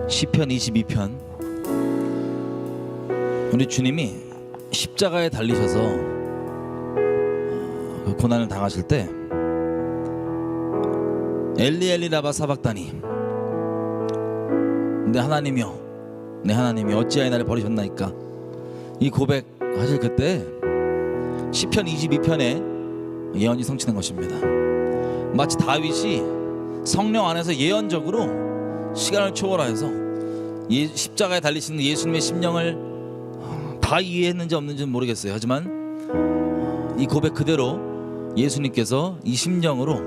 시편 22편. 우리 주님이 십자가에 달리셔서 그 고난을 당하실 때 엘리 엘리 라바 사박다니, 내 하나님이여 내 하나님이 어찌하여 나를 버리셨나이까, 이 고백하실 그때 시편 22편에 예언이 성취된 것입니다. 마치 다윗이 성령 안에서 예언적으로 시간을 초월하여서 십자가에 달리시는 예수님의 심령을 다 이해했는지 없는지는 모르겠어요. 하지만 이 고백 그대로 예수님께서 이 심령으로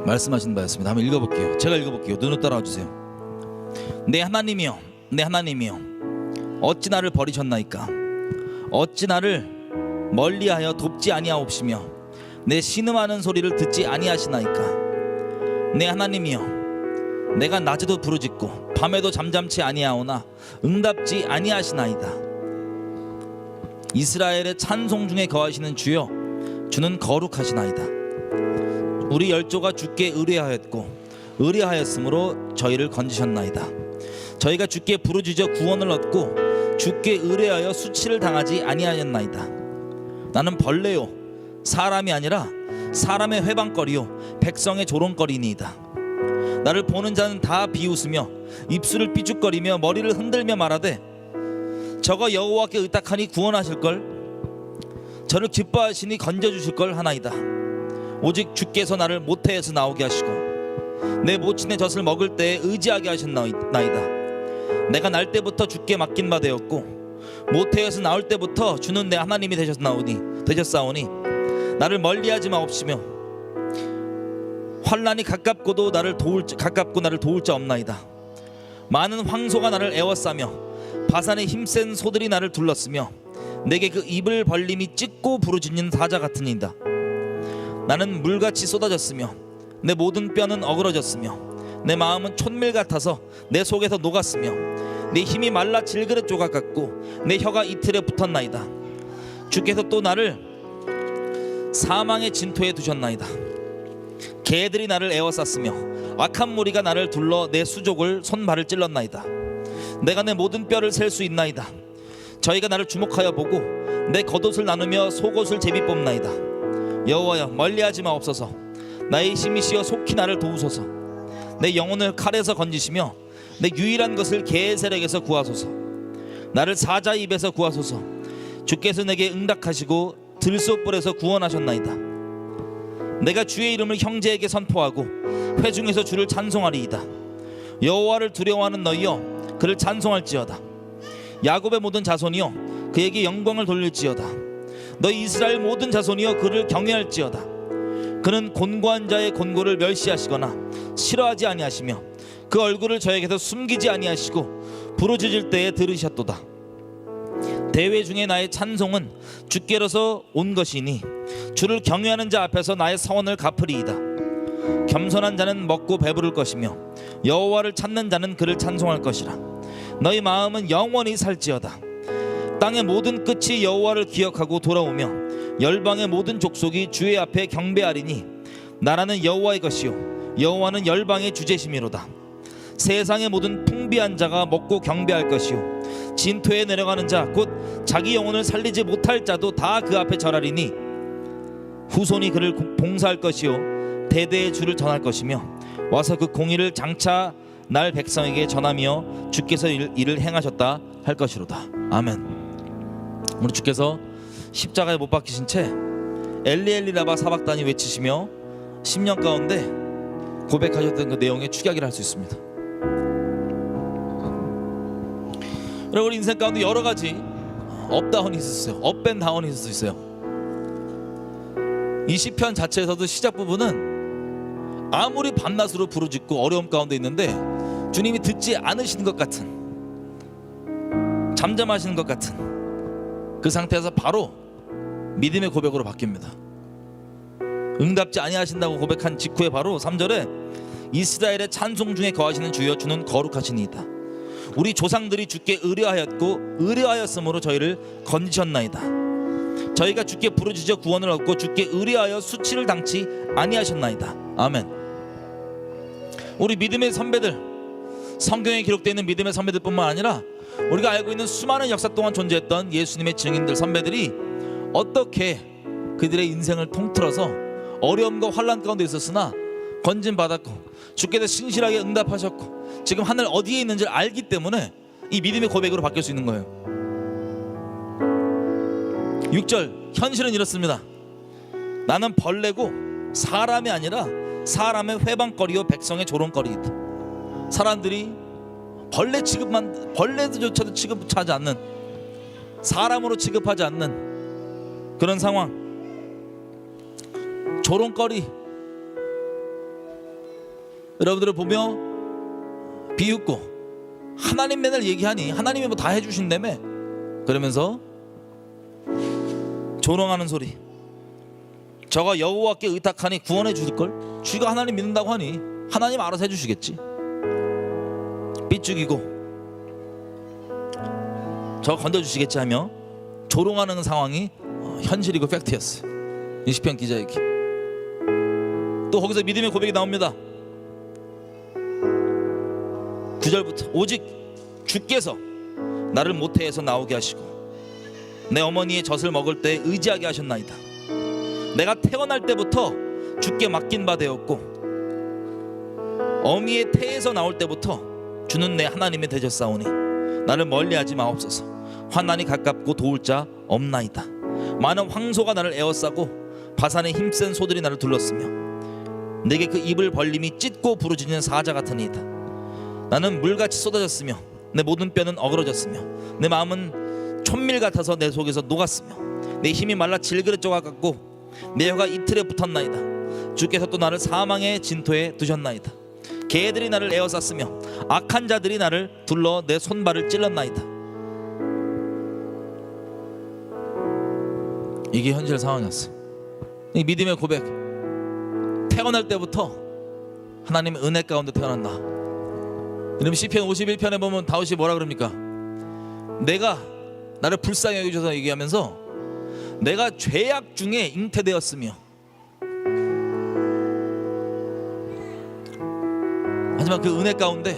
말씀하신 바였습니다. 한번 읽어볼게요. 제가 읽어볼게요. 눈으로 따라와 주세요. 내 하나님이여 내 하나님이여 어찌 나를 버리셨나이까, 어찌 나를 멀리하여 돕지 아니하옵시며 내 신음하는 소리를 듣지 아니하시나이까. 내 하나님이여 내가 낮에도 부르짖고 밤에도 잠잠치 아니하오나 응답지 아니하시나이다. 이스라엘의 찬송 중에 거하시는 주여, 주는 거룩하시나이다. 우리 열조가 주께 의뢰하였고 의뢰하였으므로 저희를 건지셨나이다. 저희가 주께 부르짖어 구원을 얻고 주께 의뢰하여 수치를 당하지 아니하였나이다. 나는 벌레요 사람이 아니라 사람의 회방거리요 백성의 조롱거리니이다. 나를 보는 자는 다 비웃으며 입술을 삐죽거리며 머리를 흔들며 말하되 저거 여호와께 의탁하니 구원하실걸, 저를 기뻐하시니 건져주실걸 하나이다. 오직 주께서 나를 모태에서 나오게 하시고 내 모친의 젖을 먹을 때에 의지하게 하셨나이다. 내가 날 때부터 주께 맡긴 바 되었고 모태에서 나올 때부터 주는 내 하나님이 되셨사오니 나를 멀리하지 마옵시며 환난이 가깝고 나를 도울 자 없나이다. 많은 황소가 나를 애워싸며 바산의 힘센 소들이 나를 둘렀으며 내게 그 입을 벌림이 찢고 부르짖는 사자 같으니이다. 나는 물같이 쏟아졌으며 내 모든 뼈는 어그러졌으며 내 마음은 촛밀 같아서 내 속에서 녹았으며 내 힘이 말라 질그릇 조각 같고 내 혀가 이틀에 붙었나이다. 주께서 또 나를 사망의 진토에 두셨나이다. 개들이 나를 에워쌌으며 악한 무리가 나를 둘러 내 수족을 손발을 찔렀나이다. 내가 내 모든 뼈를 셀 수 있나이다. 저희가 나를 주목하여 보고 내 겉옷을 나누며 속옷을 제비 뽑나이다. 여호와여, 멀리하지 마옵소서. 나의 힘이시여 속히 나를 도우소서. 내 영혼을 칼에서 건지시며 내 유일한 것을 개의 세력에서 구하소서. 나를 사자의 입에서 구하소서. 주께서 내게 응답하시고 들소불에서 구원하셨나이다. 내가 주의 이름을 형제에게 선포하고 회중에서 주를 찬송하리이다. 여호와를 두려워하는 너희여, 그를 찬송할지어다. 야곱의 모든 자손이여, 그에게 영광을 돌릴지어다. 너희 이스라엘 모든 자손이여, 그를 경외할지어다. 그는 곤고한 자의 곤고를 멸시하시거나 싫어하지 아니하시며 그 얼굴을 저에게서 숨기지 아니하시고 부르짖을 때에 들으셨도다. 대회 중에 나의 찬송은 주께로서 온 것이니 주를 경외하는 자 앞에서 나의 서원을 갚으리이다. 겸손한 자는 먹고 배부를 것이며 여호와를 찾는 자는 그를 찬송할 것이라. 너희 마음은 영원히 살지어다. 땅의 모든 끝이 여호와를 기억하고 돌아오며 열방의 모든 족속이 주의 앞에 경배하리니 나라는 여호와의 것이요 여호와는 열방의 주제심이로다. 세상의 모든 풍비한 자가 먹고 경배할 것이요 진토에 내려가는 자 곧 자기 영혼을 살리지 못할 자도 다 그 앞에 절하리니 후손이 그를 봉사할 것이요 대대의 주를 전할 것이며 와서 그 공의를 장차 날 백성에게 전하며 주께서 이를 행하셨다 할 것이로다. 아멘. 우리 주께서 십자가에 못 박히신 채 엘리 라바 사박단이 외치시며 10년 가운데 고백하셨던 그 내용의 축약이라 할 수 있습니다. 여러분, 인생 가운데 여러 가지 업다운이 있었어요. 업앤다운이 있을 수 있어요. 이 시편 자체에서도 시작 부분은 아무리 밤낮으로 부르짖고 어려움 가운데 있는데 주님이 듣지 않으시는 것 같은, 잠잠하시는 것 같은 그 상태에서 바로 믿음의 고백으로 바뀝니다. 응답지 아니하신다고 고백한 직후에 바로 3절에 이스라엘의 찬송 중에 거하시는 주여, 주는 거룩하시니이다. 우리 조상들이 주께 의뢰하였고 의뢰하였으므로 저희를 건지셨나이다. 저희가 주께 부르짖어 구원을 얻고 주께 의뢰하여 수치를 당치 아니하셨나이다. 아멘. 우리 믿음의 선배들, 성경에 기록되어 있는 믿음의 선배들뿐만 아니라 우리가 알고 있는 수많은 역사 동안 존재했던 예수님의 증인들, 선배들이 어떻게 그들의 인생을 통틀어서 어려움과 환난 가운데 있었으나 건진받았고 주께서 신실하게 응답하셨고 지금 하늘 어디에 있는지를 알기 때문에 이 믿음의 고백으로 바뀔 수 있는 거예요. 6절, 현실은 이렇습니다. 나는 벌레고 사람이 아니라 사람의 회방거리요 백성의 조롱거리이다. 사람들이 벌레조차도 취급하지 않는, 사람으로 취급하지 않는 그런 상황, 조롱거리. 여러분들을 보며 비웃고 하나님 맨날 얘기하니 하나님이 뭐 다 해주신다며 그러면서 조롱하는 소리. 저가 여호와께 의탁하니 구원해 주실걸? 쥐가 하나님 믿는다고 하니 하나님 알아서 해주시겠지. 삐죽이고 저가 건져주시겠지 하며 조롱하는 상황이 현실이고 팩트였어요. 이 시편 기자에게. 또 거기서 믿음의 고백이 나옵니다. 9절부터 오직 주께서 나를 모태에서 나오게 하시고 내 어머니의 젖을 먹을 때 의지하게 하셨나이다. 내가 태어날 때부터 주께 맡긴 바 되었고 어미의 태에서 나올 때부터 주는 내 하나님이 되셨사오니 나를 멀리하지 마옵소서. 환난이 가깝고 도울 자 없나이다. 많은 황소가 나를 에워싸고 바산의 힘센 소들이 나를 둘렀으며 내게 그 입을 벌림이 찢고 부르짖는 사자 같으니이다. 나는 물같이 쏟아졌으며 내 모든 뼈는 어그러졌으며 내 마음은 촛밀 같아서 내 속에서 녹았으며 내 힘이 말라 질그릇 조각 같고 내 혀가 이틀에 붙었나이다. 주께서 또 나를 사망의 진토에 두셨나이다. 개들이 나를 에워쌌으며 악한 자들이 나를 둘러 내 손발을 찔렀나이다. 이게 현실 상황이었어. 이 믿음의 고백. 태어날 때부터 하나님의 은혜 가운데 태어난다. 여러분, 시편 51편에 보면 다윗이 뭐라 그럽니까? 내가 나를 불쌍히 여기셔서 얘기하면서 내가 죄악 중에 잉태되었으며 하지만 그 은혜 가운데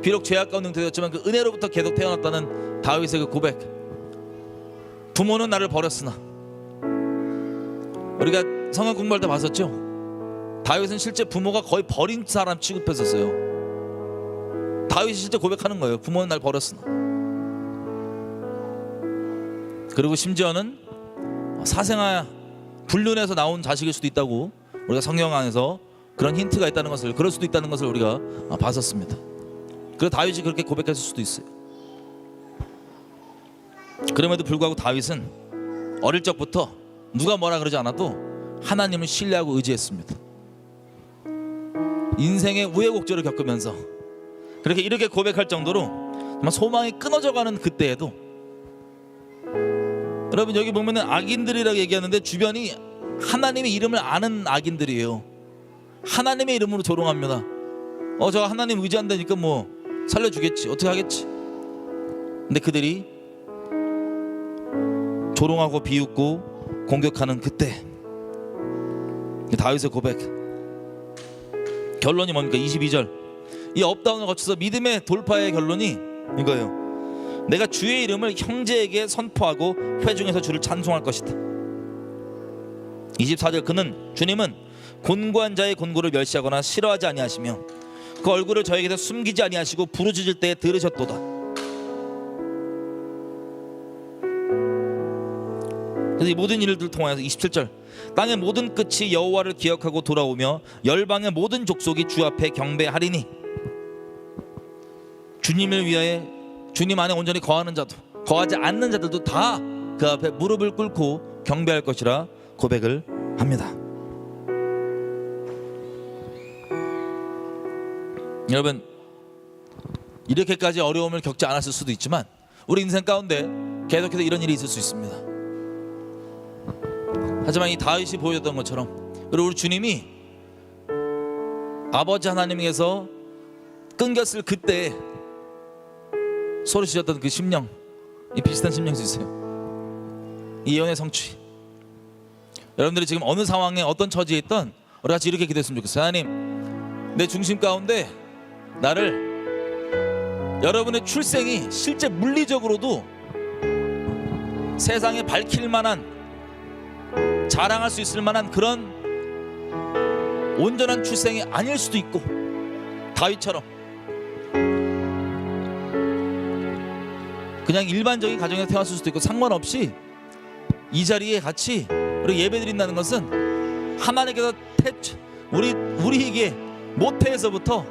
비록 죄악 가운데 되었지만 그 은혜로부터 계속 태어났다는 다윗의 그 고백. 부모는 나를 버렸으나, 우리가 성경 공부할 때 봤었죠. 다윗은 실제 부모가 거의 버린 사람 취급했었어요. 다윗이 실제 고백하는 거예요. 부모는 날 버렸으나. 그리고 심지어는 사생아 불륜에서 나온 자식일 수도 있다고 우리가 성경 안에서 그런 힌트가 있다는 것을, 그럴 수도 있다는 것을 우리가 봤었습니다. 그래서 다윗이 그렇게 고백했을 수도 있어요. 그럼에도 불구하고 다윗은 어릴 적부터 누가 뭐라 그러지 않아도 하나님을 신뢰하고 의지했습니다. 인생의 우여곡절을 겪으면서 그렇게 이렇게 고백할 정도로 정말 소망이 끊어져가는 그때에도, 여러분 여기 보면은 악인들이라고 얘기하는데 주변이 하나님의 이름을 아는 악인들이에요. 하나님의 이름으로 조롱합니다. 저 하나님 의지한다니까 뭐 살려주겠지, 어떻게 하겠지. 근데 그들이 조롱하고 비웃고 공격하는 그때 다윗의 고백, 결론이 뭡니까? 22절 이 업다운을 거쳐서 믿음의 돌파의 결론이 이거예요. 내가 주의 이름을 형제에게 선포하고 회중에서 주를 찬송할 것이다. 24절 주님은 곤고한 자의 곤고를 멸시하거나 싫어하지 아니하시며 그 얼굴을 저에게서 숨기지 아니하시고 부르짖을 때에 들으셨도다. 그래서 이 모든 일들을 통하여서 27절 땅의 모든 끝이 여호와를 기억하고 돌아오며 열방의 모든 족속이 주 앞에 경배하리니, 주님을 위하여 주님 안에 온전히 거하는 자도 거하지 않는 자들도 다 그 앞에 무릎을 꿇고 경배할 것이라 고백을 합니다. 여러분 이렇게까지 어려움을 겪지 않았을 수도 있지만 우리 인생 가운데 계속해서 이런 일이 있을 수 있습니다. 하지만 이 다윗이 보여줬던 것처럼, 그리고 우리 주님이 아버지 하나님에게서 끊겼을 그때 소리치셨던 그 심령, 이 비슷한 심령일 수 있어요. 이 예언의 성취. 여러분들이 지금 어느 상황에 어떤 처지에 있던 우리 같이 이렇게 기도했으면 좋겠어요. 하나님, 내 중심 가운데 나를, 여러분의 출생이 실제 물리적으로도 세상에 밝힐 만한, 자랑할 수 있을 만한 그런 온전한 출생이 아닐 수도 있고, 다윗처럼 그냥 일반적인 가정에서 태어났을 수도 있고, 상관없이 이 자리에 같이 우리 예배드린다는 것은 하나님께서 우리에게 모태에서부터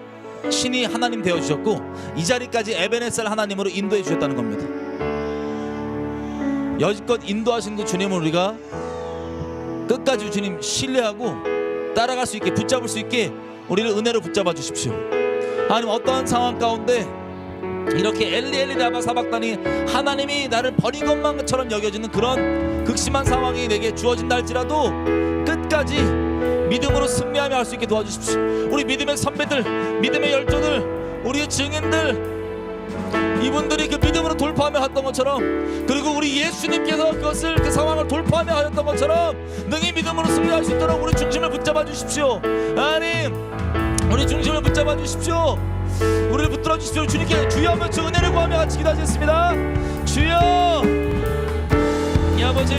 신이 하나님 되어주셨고 이 자리까지 에베네셀 하나님으로 인도해 주셨다는 겁니다. 여지껏 인도하신 그 주님을 우리가 끝까지 주님 신뢰하고 따라갈 수 있게, 붙잡을 수 있게 우리를 은혜로 붙잡아 주십시오. 하나님, 어떠한 상황 가운데 이렇게 엘리 라바 사박다니 하나님이 나를 버린 것만처럼 여겨지는 그런 극심한 상황이 내게 주어진다 할지라도 끝까지 믿음으로 승리하며 할 수 있게 도와주십시오. 우리 믿음의 선배들, 믿음의 열조들, 우리의 증인들, 이분들이 그 믿음으로 돌파하며 했던 것처럼, 그리고 우리 예수님께서 그 상황을 돌파하며 하였던 것처럼 능히 믿음으로 승리할 수 있도록 우리 중심을 붙잡아 주십시오. 하나님, 우리 중심을 붙잡아 주십시오. 우리를 붙들어 주십시오. 주님께 주여 하며 주 은혜를 구하며 같이 기도하겠습니다. 주여, 이 아버지,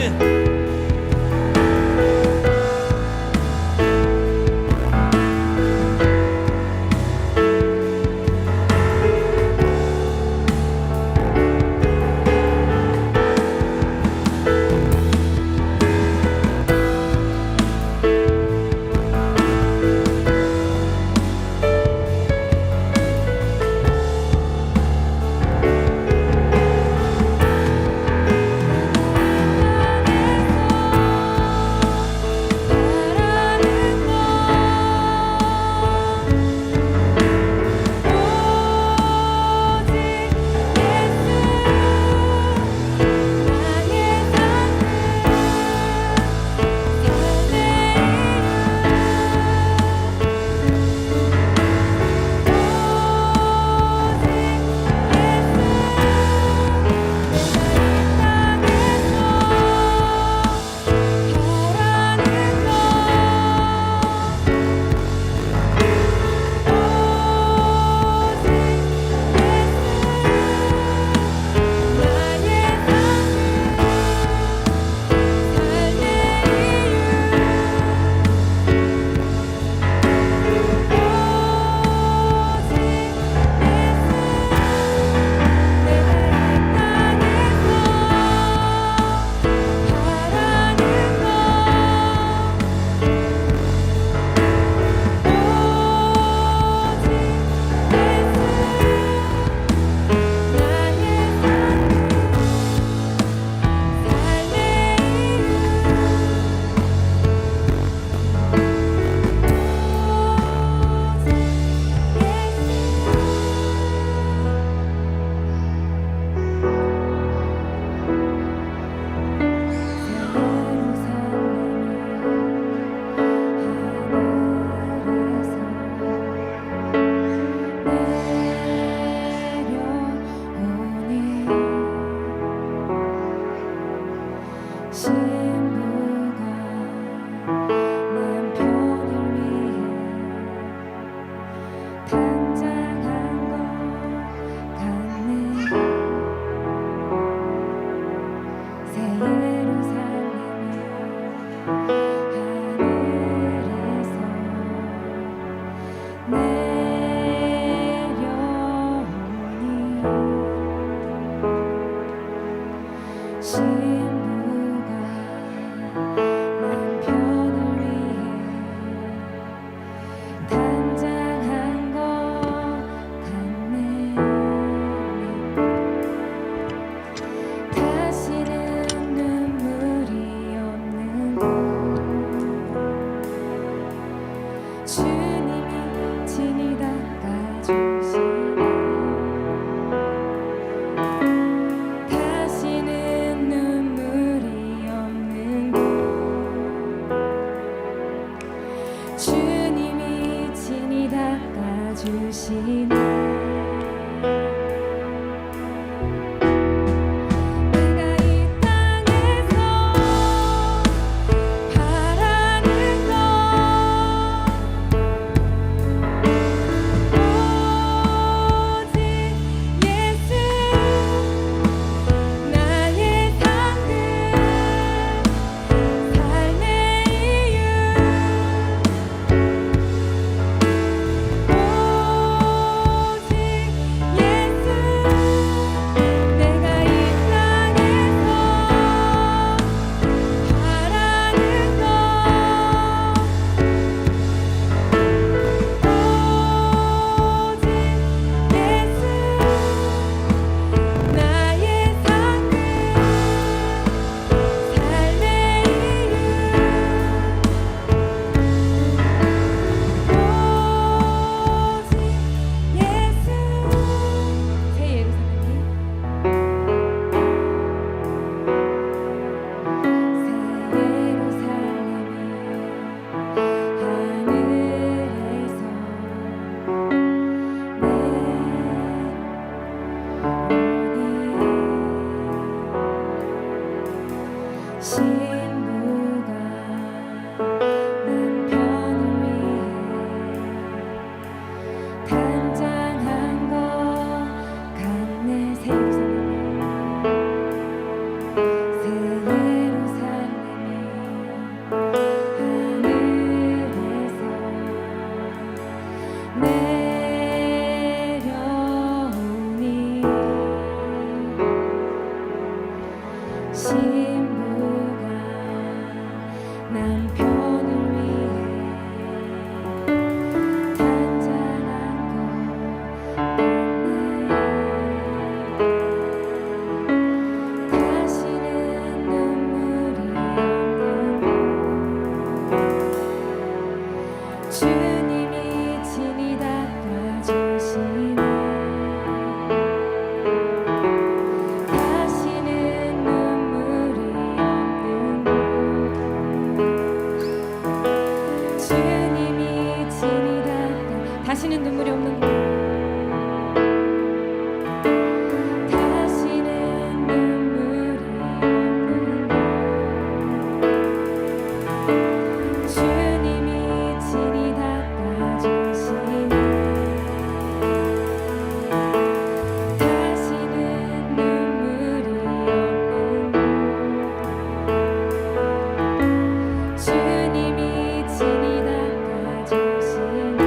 주시네. 다시는 눈물이 없는 곳, 다시는 눈물이 없는 곳, 주님이 친히 닦아주시네. 다시는 눈물이 없는 곳, 주님이 친히 닦아주시네.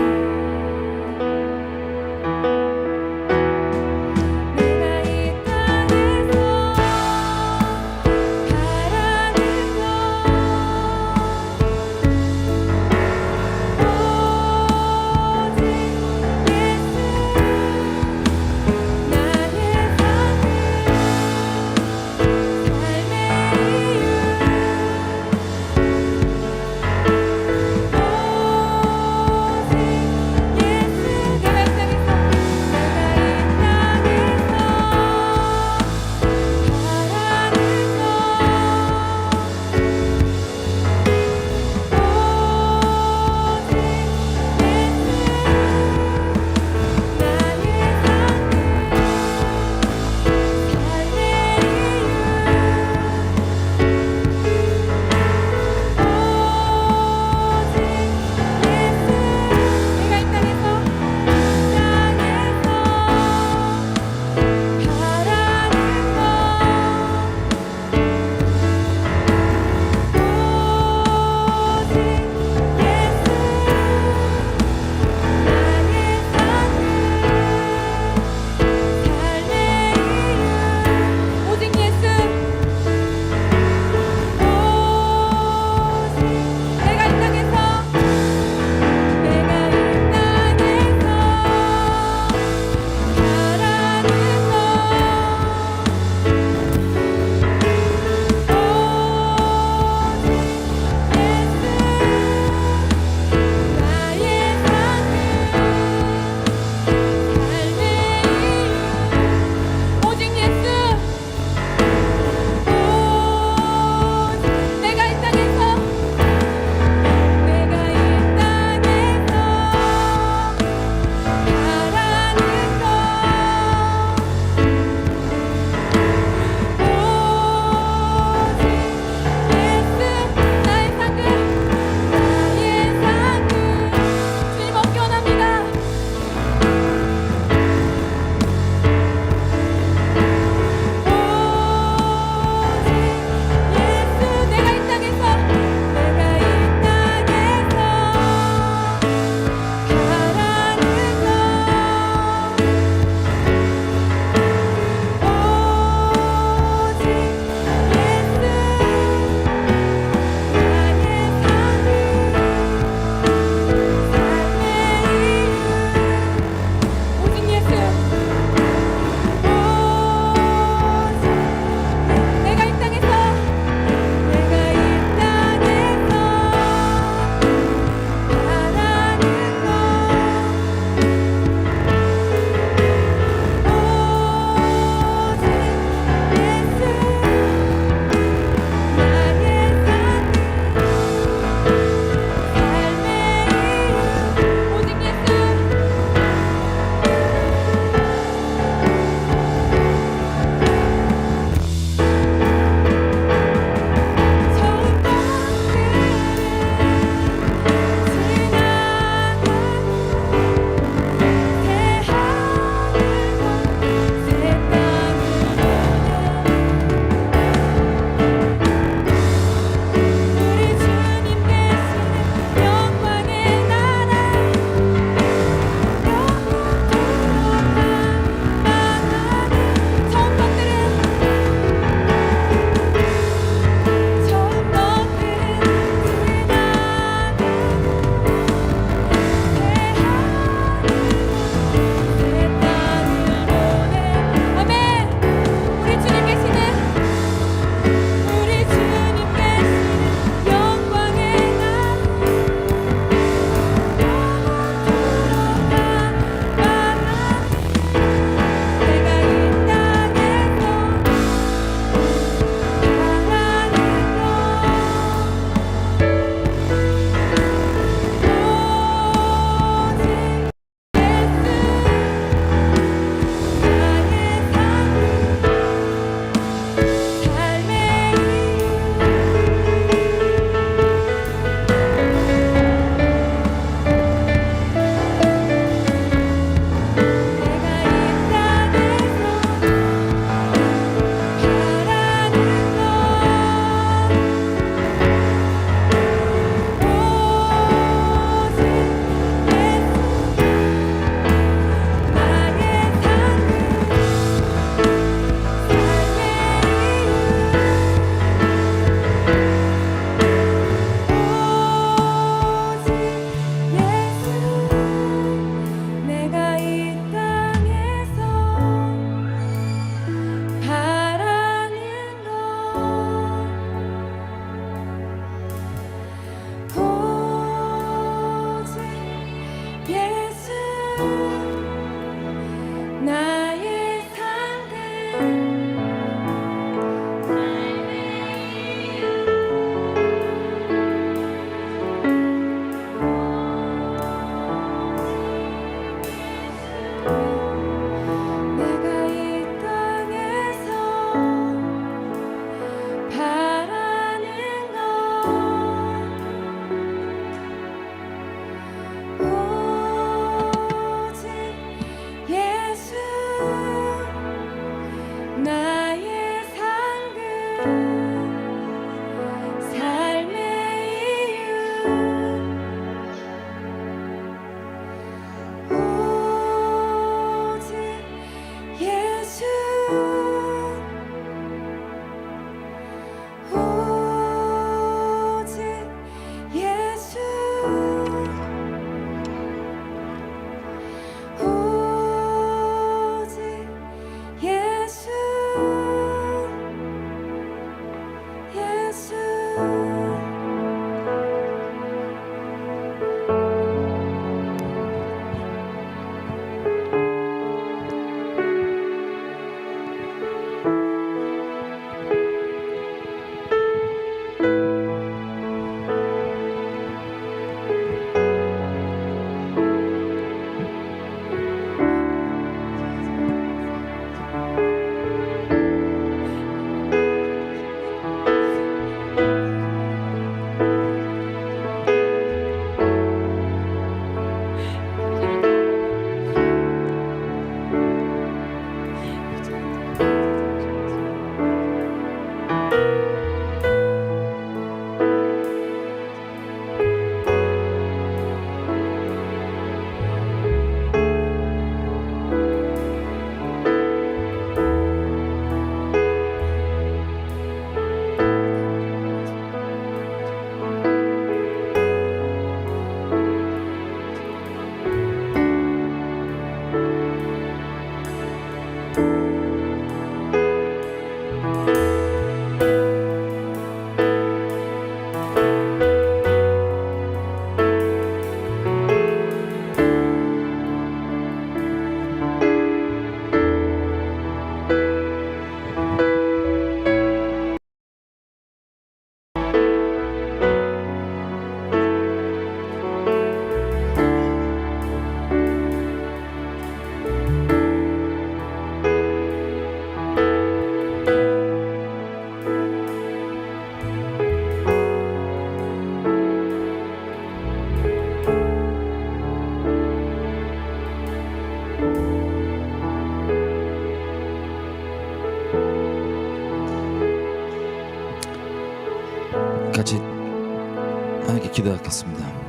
같이 하나님께 기도하겠습니다.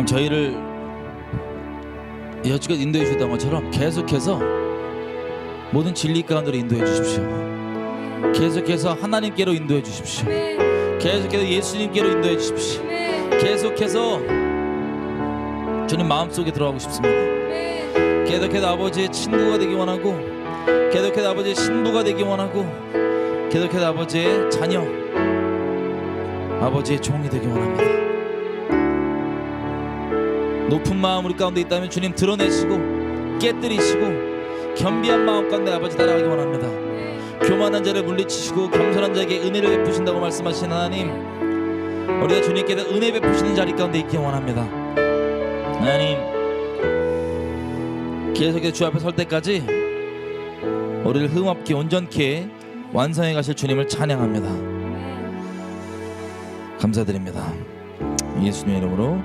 저희를 여지껏 인도해 주셨던 것처럼 계속해서 모든 진리 가운데로 인도해 주십시오. 계속해서 하나님께로 인도해 주십시오. 계속해서 예수님께로 인도해 주십시오. 계속해서 주님 마음속에 들어가고 싶습니다. 계속해서 아버지의 친구가 되기 원하고, 계속해서 아버지의 신부가 되기 원하고, 계속해서 아버지의 자녀, 아버지의 종이 되기 원합니다. 높은 마음 우리 가운데 있다면 주님 드러내시고 깨뜨리시고 겸비한 마음 가운데 아버지 따라가기 원합니다. 교만한 자를 물리치시고 겸손한 자에게 은혜를 베푸신다고 말씀하신 하나님, 우리가 주님께서 은혜 베푸시는 자리 가운데 있기 원합니다. 하나님, 계속해서 주 앞에 설 때까지 우리를 흠없게 온전케 완성해 가실 주님을 찬양합니다. 감사드립니다. 예수님의 이름으로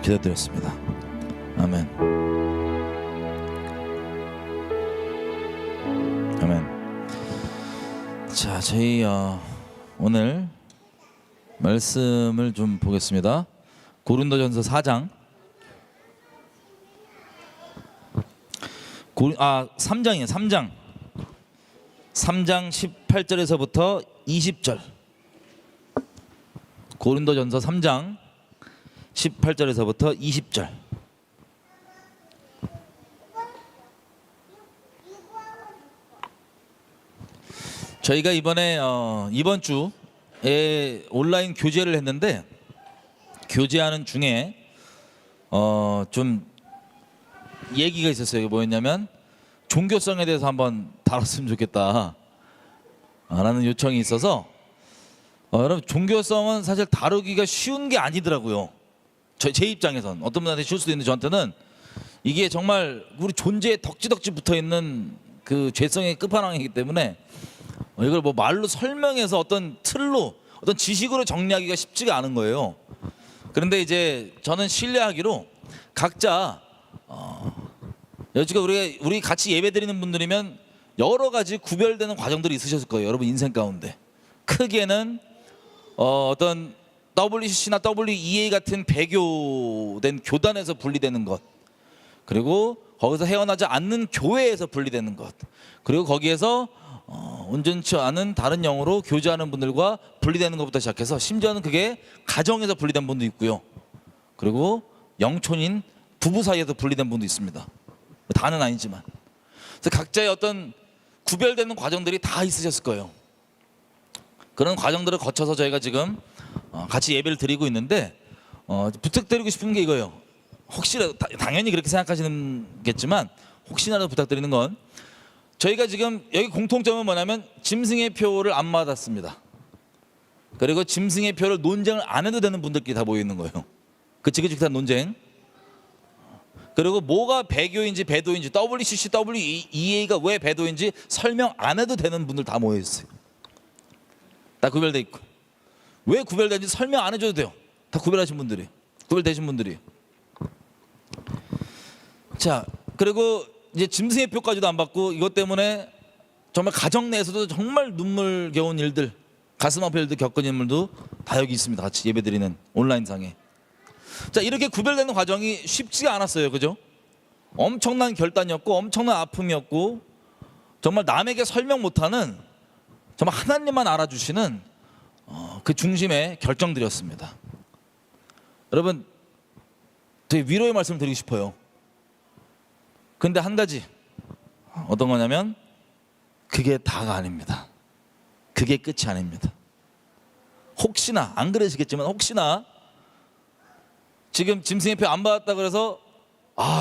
기도드렸습니다. 아멘. 아멘. 자, 저희 오늘 말씀을 좀 보겠습니다. 고린도전서 4장 3장이에요. 3장 18절에서부터 20절. 고린도전서 3장 18절에서부터 20절. 저희가 이번에 이번 주에 온라인 교제를 했는데, 교제하는 중에 좀 얘기가 있었어요. 이게 뭐였냐면 종교성에 대해서 한번 다뤘으면 좋겠다 라는 요청이 있어서 여러분, 종교성은 사실 다루기가 쉬운 게 아니더라고요. 제 입장에선 어떤 분한테 쉬울 수도 있는데, 저한테는 이게 정말 우리 존재에 덕지덕지 붙어있는 그 죄성의 끝판왕이기 때문에 이걸 뭐 말로 설명해서 어떤 틀로 어떤 지식으로 정리하기가 쉽지가 않은 거예요. 그런데 이제 저는 신뢰하기로 각자 여지껏 우리 같이 예배드리는 분들이면 여러 가지 구별되는 과정들이 있으셨을 거예요. 여러분 인생 가운데 크게는 어떤 WCC나 WEA 같은 배교된 교단에서 분리되는 것, 그리고 거기서 헤어나지 않는 교회에서 분리되는 것, 그리고 거기에서 온전치 않은 다른 영으로 교제하는 분들과 분리되는 것부터 시작해서 심지어는 그게 가정에서 분리된 분도 있고요. 그리고 영촌인 부부 사이에서 분리된 분도 있습니다. 다는 아니지만. 그래서 각자의 어떤 구별되는 과정들이 다 있으셨을 거예요. 그런 과정들을 거쳐서 저희가 지금 같이 예배를 드리고 있는데, 부탁드리고 싶은 게 이거예요. 혹시라도 당연히 그렇게 생각하시는겠지만 혹시나라도 부탁드리는 건, 저희가 지금 여기 공통점은 뭐냐면 짐승의 표를 안 받았습니다. 그리고 짐승의 표를 논쟁을 안 해도 되는 분들끼리 다 모여 있는 거예요. 그 지긋지긋한 논쟁. 그리고 뭐가 배교인지 배도인지, WCC, WEA가 왜 배도인지 설명 안 해도 되는 분들 다 모여 있어요. 다 구별돼 있고, 왜 구별되는지 설명 안 해줘도 돼요. 다 구별하신 분들이, 구별되신 분들이. 자, 그리고 이제 짐승의 표까지도 안 받고, 이것 때문에 정말 가정 내에서도 정말 눈물겨운 일들, 가슴 아픈 일들 겪은 인물도 다 여기 있습니다. 같이 예배드리는 온라인상에. 자, 이렇게 구별되는 과정이 쉽지가 않았어요. 그죠? 엄청난 결단이었고 엄청난 아픔이었고, 정말 남에게 설명 못하는, 정말 하나님만 알아주시는 그 중심의 결정들이었습니다. 여러분, 되게 위로의 말씀을 드리고 싶어요. 근데 한 가지, 어떤 거냐면 그게 다가 아닙니다. 그게 끝이 아닙니다. 혹시나, 안 그러시겠지만 혹시나 지금 짐승의 표 안 받았다 그래서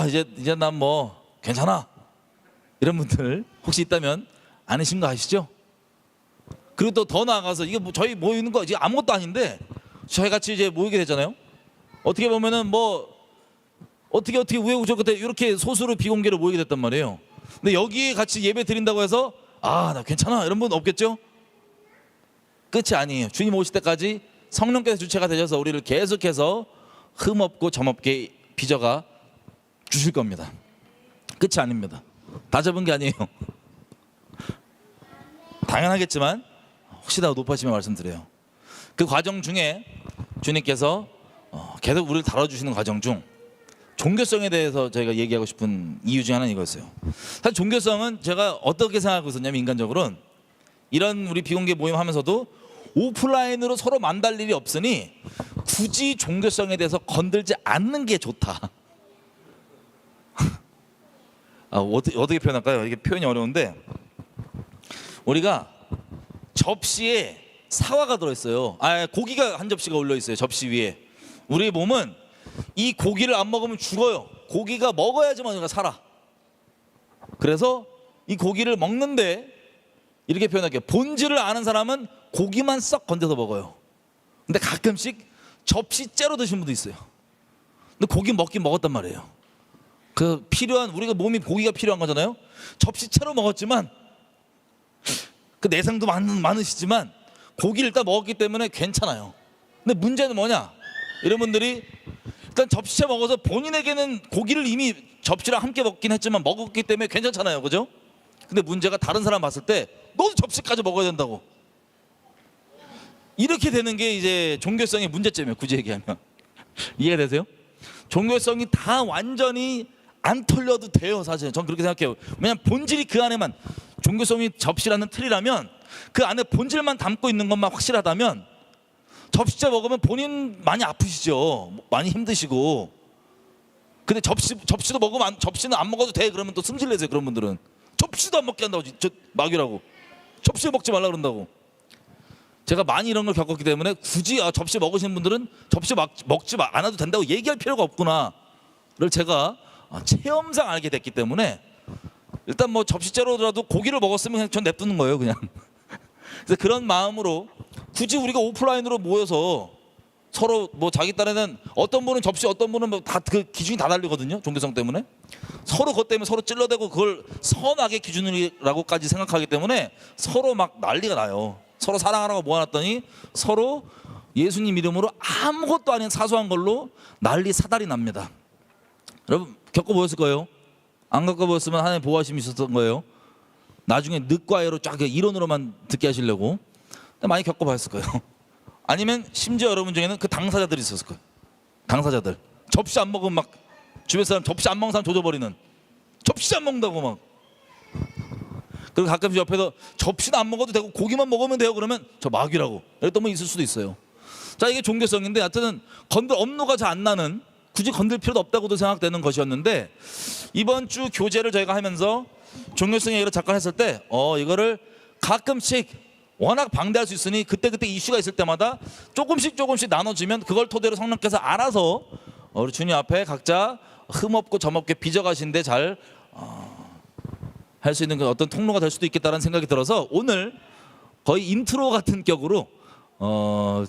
이제 난 뭐 괜찮아, 이런 분들 혹시 있다면 아니신 거 아시죠? 그리고 또 더 나아가서, 이게 뭐 저희 모이는 거 이제 아무것도 아닌데 저희 같이 이제 모이게 됐잖아요. 어떻게 보면은 뭐 어떻게 우여곡절 이렇게 소수로 비공개로 모이게 됐단 말이에요. 근데 여기에 같이 예배 드린다고 해서 나 괜찮아 이런 분 없겠죠? 끝이 아니에요. 주님 오실 때까지 성령께서 주체가 되셔서 우리를 계속해서 흠없고 점없게 빚어가 주실 겁니다. 끝이 아닙니다. 다 잡은 게 아니에요. 당연하겠지만 혹시나 높아지면 말씀드려요. 그 과정 중에 주님께서 계속 우리를 다뤄주시는 과정 중 종교성에 대해서 저희가 얘기하고 싶은 이유 중 하나는 이거였어요. 사실 종교성은 제가 어떻게 생각하고 있었냐면, 인간적으로는 이런 우리 비공개 모임 하면서도 오프라인으로 서로 만날 일이 없으니 굳이 종교성에 대해서 건들지 않는 게 좋다. 어떻게 표현할까요? 이게 표현이 어려운데, 우리가 접시에 사과가 들어있어요. 고기가 한 접시가 올려있어요. 접시 위에. 우리 몸은 이 고기를 안 먹으면 죽어요. 고기가 먹어야지만 우리가 살아. 그래서 이 고기를 먹는데, 이렇게 표현할게요. 본질을 아는 사람은 고기만 썩 건져서 먹어요. 근데 가끔씩 접시째로 드시는 분도 있어요. 근데 고기 먹긴 먹었단 말이에요. 그 필요한, 우리가 몸이 고기가 필요한 거잖아요. 접시째로 먹었지만, 그 내상도 많으시지만 고기를 일단 먹었기 때문에 괜찮아요. 근데 문제는 뭐냐? 이런 분들이 일단 접시째 먹어서 본인에게는 고기를 이미 접시랑 함께 먹긴 했지만 먹었기 때문에 괜찮잖아요, 그죠? 근데 문제가 다른 사람 봤을 때 너도 접시까지 먹어야 된다고, 이렇게 되는 게 이제 종교성의 문제점이에요. 굳이 얘기하면 이해되세요? 종교성이 다 완전히 안 털려도 돼요. 사실 전 그렇게 생각해요. 왜냐하면 본질이 그 안에만, 종교성이 접시라는 틀이라면 그 안에 본질만 담고 있는 것만 확실하다면, 접시째 먹으면 본인 많이 아프시죠. 많이 힘드시고. 근데 접시도 먹으면 접시는 안 먹어도 돼 그러면 또 승질 내세요. 그런 분들은 접시도 안 먹게 한다고, 저 마귀라고. 접시 먹지 말라 그런다고. 제가 많이 이런 걸 겪었기 때문에 굳이 접시 먹으시는 분들은 접시 먹지 않아도 된다고 얘기할 필요가 없구나를 제가 체험상 알게 됐기 때문에, 일단 뭐 접시째로라도 고기를 먹었으면 그냥 전 냅두는 거예요, 그냥. 그래서 그런 마음으로 굳이 우리가 오프라인으로 모여서 서로 뭐 자기 딴에는 어떤 분은 접시, 어떤 분은 뭐 다 그 기준이 다 다르거든요. 종교성 때문에 서로 그것 때문에 서로 찔러대고 그걸 선악의 기준이라고까지 생각하기 때문에 서로 막 난리가 나요. 서로 사랑하라고 모아놨더니 서로 예수님 이름으로 아무것도 아닌 사소한 걸로 난리 사달이 납니다. 여러분 겪어보셨을 거예요. 안 겪어보셨으면 하나님 보호하심이 있었던 거예요. 나중에 늑과 애로 쫙 이론으로만 듣게 하시려고. 많이 겪어봤을 거예요. 아니면 심지어 여러분 중에는 그 당사자들이 있었을 거예요. 당사자들 접시 안 먹으면 막 주변 사람 접시 안 먹는 사람 조져버리는, 접시 안 먹는다고 막. 그리고 가끔씩 옆에서 접시는 안 먹어도 되고 고기만 먹으면 돼요 그러면 저 마귀라고 이랬던 분 있을 수도 있어요. 자, 이게 종교성인데, 하여튼 업로가 잘 안 나는, 굳이 건들 필요도 없다고도 생각되는 것이었는데, 이번 주 교재를 저희가 하면서 종교성 얘기를 잠깐 했을 때 이거를 가끔씩 워낙 방대할 수 있으니 그때그때 이슈가 있을 때마다 조금씩 나눠주면 그걸 토대로 성령께서 알아서 우리 주님 앞에 각자 흠없고 점없게 빚어가신데 잘 할 수 있는 그 어떤 통로가 될 수도 있겠다는 생각이 들어서 오늘 거의 인트로 같은 격으로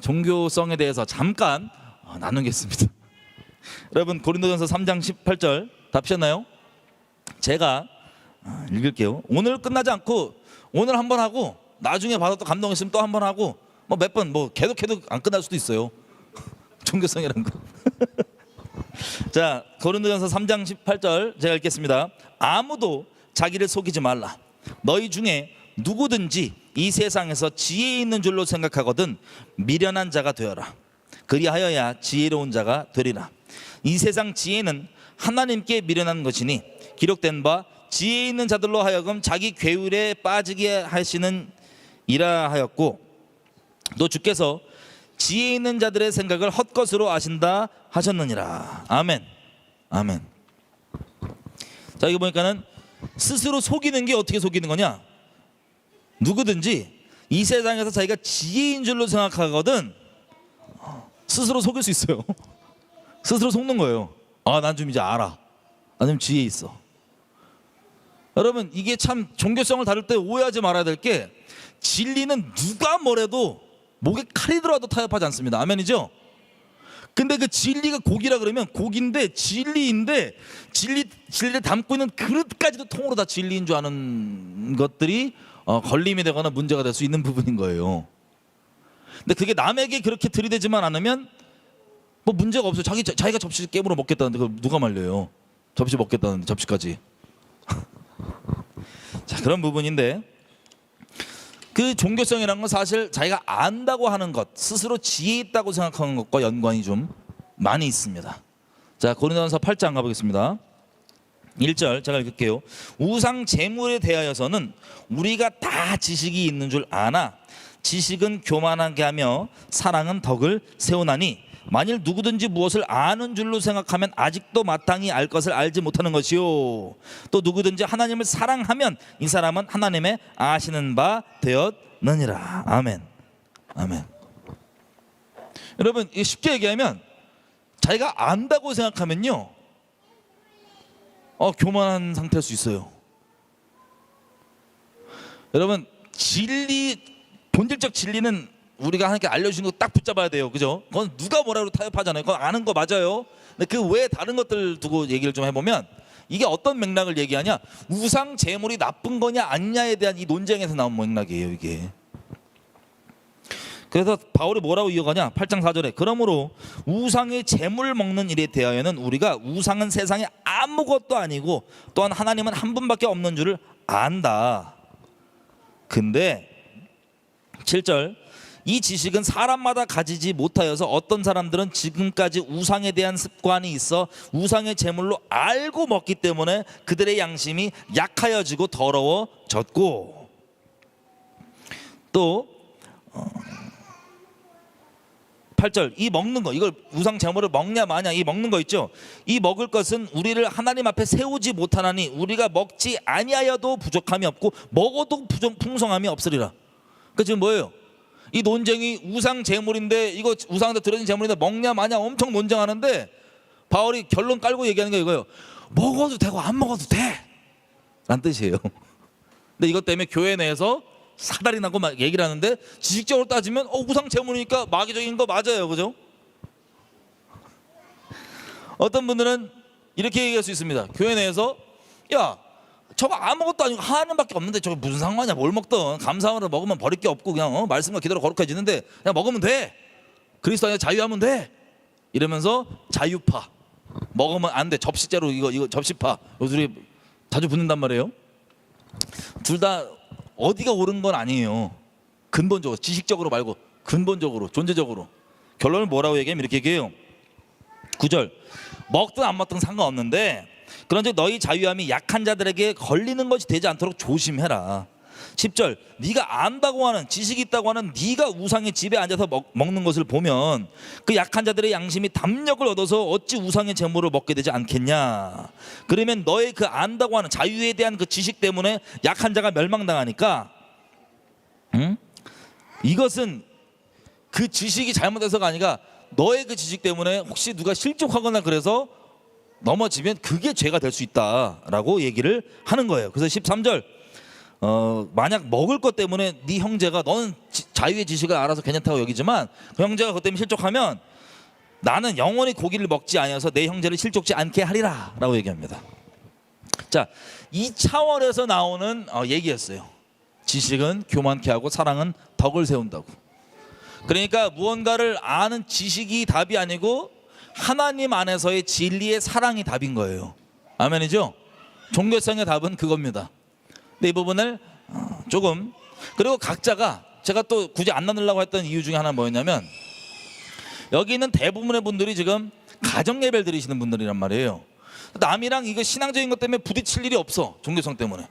종교성에 대해서 잠깐 나누겠습니다. 여러분 고린도전서 3장 18절 다 피셨나요? 제가 읽을게요. 오늘 끝나지 않고 오늘 한번 하고 나중에 받았던 감동 있으면 또 한번 하고 뭐 몇 번 뭐 계속 안 끝날 수도 있어요. 종교성이라는 거. 자, 고린도전서 3장 18절 제가 읽겠습니다. 아무도 자기를 속이지 말라. 너희 중에 누구든지 이 세상에서 지혜 있는 줄로 생각하거든 미련한 자가 되어라. 그리하여야 지혜로운 자가 되리라. 이 세상 지혜는 하나님께 미련한 것이니 기록된 바 지혜 있는 자들로 하여금 자기 괴율에 빠지게 하시는 이라 하였고, 또 주께서 지혜 있는 자들의 생각을 헛것으로 아신다 하셨느니라. 아멘. 아멘. 자, 여기 보니까는 스스로 속이는 게 어떻게 속이는 거냐? 누구든지 이 세상에서 자기가 지혜인 줄로 생각하거든 스스로 속일 수 있어요. 스스로 속는 거예요. 난 좀 이제 알아. 나 좀 지혜 있어. 여러분 이게 참 종교성을 다룰 때 오해하지 말아야 될 게, 진리는 누가 뭐래도 목에 칼이 들어와도 타협하지 않습니다. 아멘이죠? 근데 그 진리가 고기라 그러면 고기인데 진리인데 진리를 담고 있는 그릇까지도 통으로 다 진리인 줄 아는 것들이 걸림이 되거나 문제가 될 수 있는 부분인 거예요. 근데 그게 남에게 그렇게 들이대지만 않으면 뭐 문제가 없어요. 자기가 접시 깨물어 먹겠다는데 그걸 누가 말려요? 접시 먹겠다는데 접시까지. 자, 그런 부분인데 그 종교성이라는 건 사실 자기가 안다고 하는 것, 스스로 지혜 있다고 생각하는 것과 연관이 좀 많이 있습니다. 자, 고린도전서 8장 가보겠습니다. 1절 제가 읽을게요. 우상 제물에 대하여서는 우리가 다 지식이 있는 줄 아나 지식은 교만하게 하며 사랑은 덕을 세우나니 만일 누구든지 무엇을 아는 줄로 생각하면 아직도 마땅히 알 것을 알지 못하는 것이요 또 누구든지 하나님을 사랑하면 이 사람은 하나님의 아시는 바 되었느니라. 아멘. 아멘. 여러분, 쉽게 얘기하면 자기가 안다고 생각하면요 교만한 상태일 수 있어요. 여러분, 본질적 진리는 우리가 하나님께 알려주신 거 딱 붙잡아야 돼요. 그죠? 그건 누가 뭐라고 타협하잖아요. 그건 아는 거 맞아요. 근데 그 외에 다른 것들 두고 얘기를 좀 해보면 이게 어떤 맥락을 얘기하냐, 우상 제물이 나쁜 거냐 아니냐에 대한 이 논쟁에서 나온 맥락이에요, 이게. 그래서 바울이 뭐라고 이어가냐, 8장 4절에 그러므로 우상의 제물 먹는 일에 대하여는 우리가 우상은 세상에 아무것도 아니고 또한 하나님은 한 분밖에 없는 줄을 안다. 근데 7절 이 지식은 사람마다 가지지 못하여서 어떤 사람들은 지금까지 우상에 대한 습관이 있어 우상의 제물로 알고 먹기 때문에 그들의 양심이 약하여지고 더러워졌고, 또 8절 이 먹는 거, 이걸 우상 제물을 먹냐 마냐 이 먹는 거 있죠. 이 먹을 것은 우리를 하나님 앞에 세우지 못하나니 우리가 먹지 아니하여도 부족함이 없고 먹어도 풍성함이 없으리라. 그 지금 뭐예요? 이 논쟁이 우상 제물인데, 이거 우상한테 들어진 제물인데 먹냐 마냐 엄청 논쟁하는데 바울이 결론 깔고 얘기하는 게 이거예요. 먹어도 되고 안 먹어도 돼 라는 뜻이에요. 근데 이것 때문에 교회 내에서 사달이 나고 막 얘기를 하는데, 지식적으로 따지면 우상 제물이니까 마귀적인 거 맞아요. 그죠? 어떤 분들은 이렇게 얘기할 수 있습니다. 교회 내에서 야, 저거 아무것도 아니고 하나님밖에 없는데 저게 무슨 상관이야. 뭘 먹든 감사함으로 먹으면 버릴 게 없고 그냥 말씀과 기도로 거룩해지는데 그냥 먹으면 돼. 그리스도 안에 자유하면 돼. 이러면서 자유파, 먹으면 안 돼, 접시째로 이거 접시파, 요들이 자주 붙는단 말이에요. 둘 다 어디가 옳은 건 아니에요. 근본적으로, 지식적으로 말고 근본적으로, 존재적으로. 결론을 뭐라고 얘기하면 이렇게 얘기해요. 9절 먹든 안 먹든 상관없는데 그런즉 너희 자유함이 약한 자들에게 걸리는 것이 되지 않도록 조심해라. 10절 네가 안다고 하는, 지식이 있다고 하는 네가 우상의 집에 앉아서 먹는 것을 보면 그 약한 자들의 양심이 담력을 얻어서 어찌 우상의 제물을 먹게 되지 않겠냐. 그러면 너의 그 안다고 하는 자유에 대한 그 지식 때문에 약한 자가 멸망당하니까 이것은 그 지식이 잘못돼서가 아니라 너의 그 지식 때문에 혹시 누가 실족하거나 그래서 넘어지면 그게 죄가 될 수 있다라고 얘기를 하는 거예요. 그래서 13절 만약 먹을 것 때문에 네 형제가, 너는 자유의 지식을 알아서 괜찮다고 여기지만 그 형제가 그것 때문에 실족하면 나는 영원히 고기를 먹지 아니어서 내 형제를 실족지 않게 하리라 라고 얘기합니다. 자, 이 차원에서 나오는 얘기였어요. 지식은 교만케 하고 사랑은 덕을 세운다고. 그러니까 무언가를 아는 지식이 답이 아니고 하나님 안에서의 진리의 사랑이 답인 거예요. 아멘이죠? 종교성의 답은 그겁니다. 근데 이 부분을 조금, 그리고 각자가, 제가 또 굳이 안 나누려고 했던 이유 중에 하나는 뭐였냐면, 여기 있는 대부분의 분들이 지금 가정 예배를 드리시는 분들이란 말이에요. 남이랑 이거 신앙적인 것 때문에 부딪힐 일이 없어, 종교성 때문에.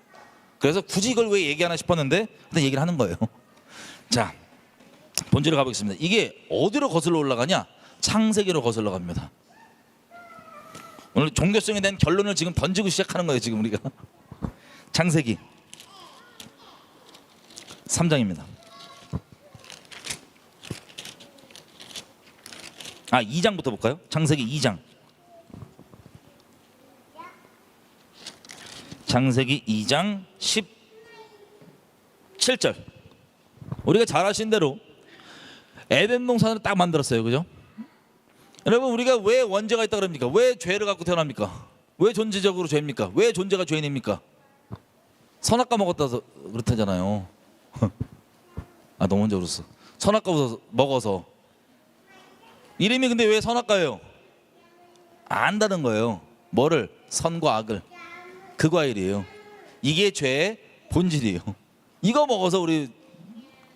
그래서 굳이 이걸 왜 얘기하나 싶었는데 일단 얘기를 하는 거예요. 자, 본질로 가보겠습니다. 이게 어디로 거슬러 올라가냐? 창세기로 거슬러 갑니다. 오늘 종교성에 대한 결론을 지금 던지고 시작하는 거예요, 지금 우리가. 창세기 3장입니다. 2장부터 볼까요? 창세기 2장. 창세기 2장 17절. 우리가 잘 아시는 대로 에덴 동산을 딱 만들었어요. 그죠? 여러분, 우리가 왜 원죄가 있다 그럽니까? 왜 죄를 갖고 태어납니까? 왜 존재적으로 죄입니까? 왜 존재가 죄인입니까? 선악과 먹었다서 그렇다잖아요. 너무 먼저 그랬어. 선악과 먹어서. 이름이 근데 왜 선악과예요? 안다는 거예요. 뭐를? 선과 악을. 그 과일이에요. 이게 죄의 본질이에요. 이거 먹어서 우리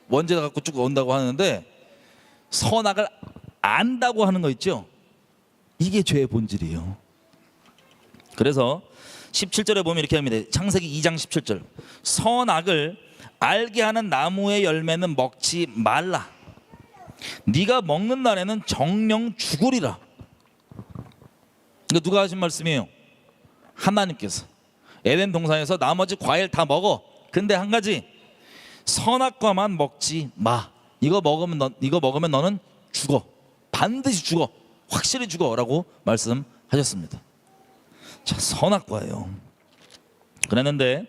원죄 갖고 쭉 온다고 하는데 선악을 안다고 하는 거 있죠? 이게 죄의 본질이에요. 그래서 17절에 보면 이렇게 합니다. 창세기 2장 17절. 선악을 알게 하는 나무의 열매는 먹지 말라. 네가 먹는 날에는 정령 죽으리라. 이거 누가 하신 말씀이에요? 하나님께서. 에덴 동산에서 나머지 과일 다 먹어. 근데 한 가지, 선악과만 먹지 마. 이거 먹으면 너는 죽어. 반드시 죽어. 확실히 죽어라고 말씀하셨습니다. 자, 선악과예요. 그랬는데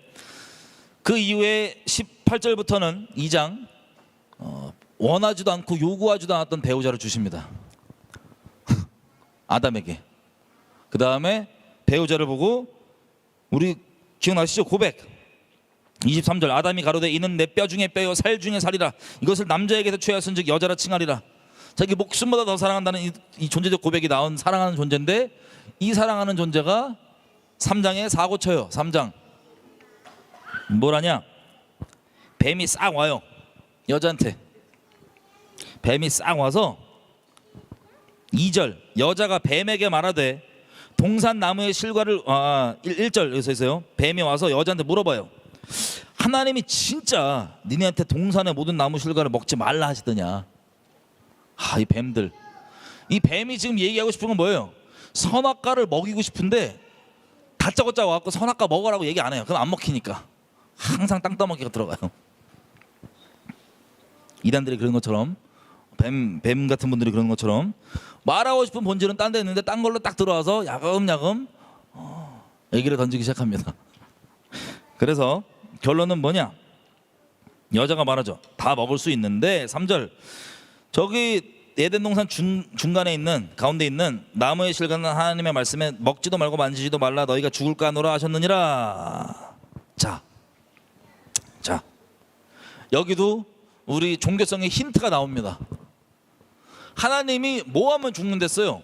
그 이후에 18절부터는 2장 원하지도 않고 요구하지도 않았던 배우자를 주십니다. 아담에게. 그 다음에 배우자를 보고 우리 기억나시죠? 고백 23절. 아담이 가로되 이는 내 뼈 중에 뼈요 살 중에 살이라. 이것을 남자에게서 취하였은즉 여자라 칭하리라. 자기 목숨보다 더 사랑한다는 이 존재적 고백이 나온 사랑하는 존재인데, 이 사랑하는 존재가 3장에 사고 쳐요. 3장 뭐라냐? 뱀이 싹 와요. 여자한테 뱀이 싹 와서 2절 여자가 뱀에게 말하되 동산 나무의 실과를 1절 여기서 있어요. 뱀이 와서 여자한테 물어봐요. 하나님이 진짜 니네한테 동산의 모든 나무 실과를 먹지 말라 하시더냐? 이 뱀들. 이 뱀이 지금 얘기하고 싶은 건 뭐예요? 선악과를 먹이고 싶은데 다짜고짜 와갖고 선악과 먹으라고 얘기 안 해요. 그럼 안 먹히니까 항상 땅 따먹기가 들어가요. 이단들이 그런 것처럼, 뱀 같은 분들이 그런 것처럼 말하고 싶은 본질은 딴 데 있는데 딴 걸로 딱 들어와서 야금야금 얘기를 던지기 시작합니다. 그래서 결론은 뭐냐? 여자가 말하죠. 다 먹을 수 있는데 3절 저기 에덴 동산 중간에 있는, 가운데 있는 나무의 실과는 하나님의 말씀에 먹지도 말고 만지지도 말라 너희가 죽을까 하노라 하셨느니라. 자 여기도 우리 종교성의 힌트가 나옵니다. 하나님이 뭐 하면 죽는댔어요?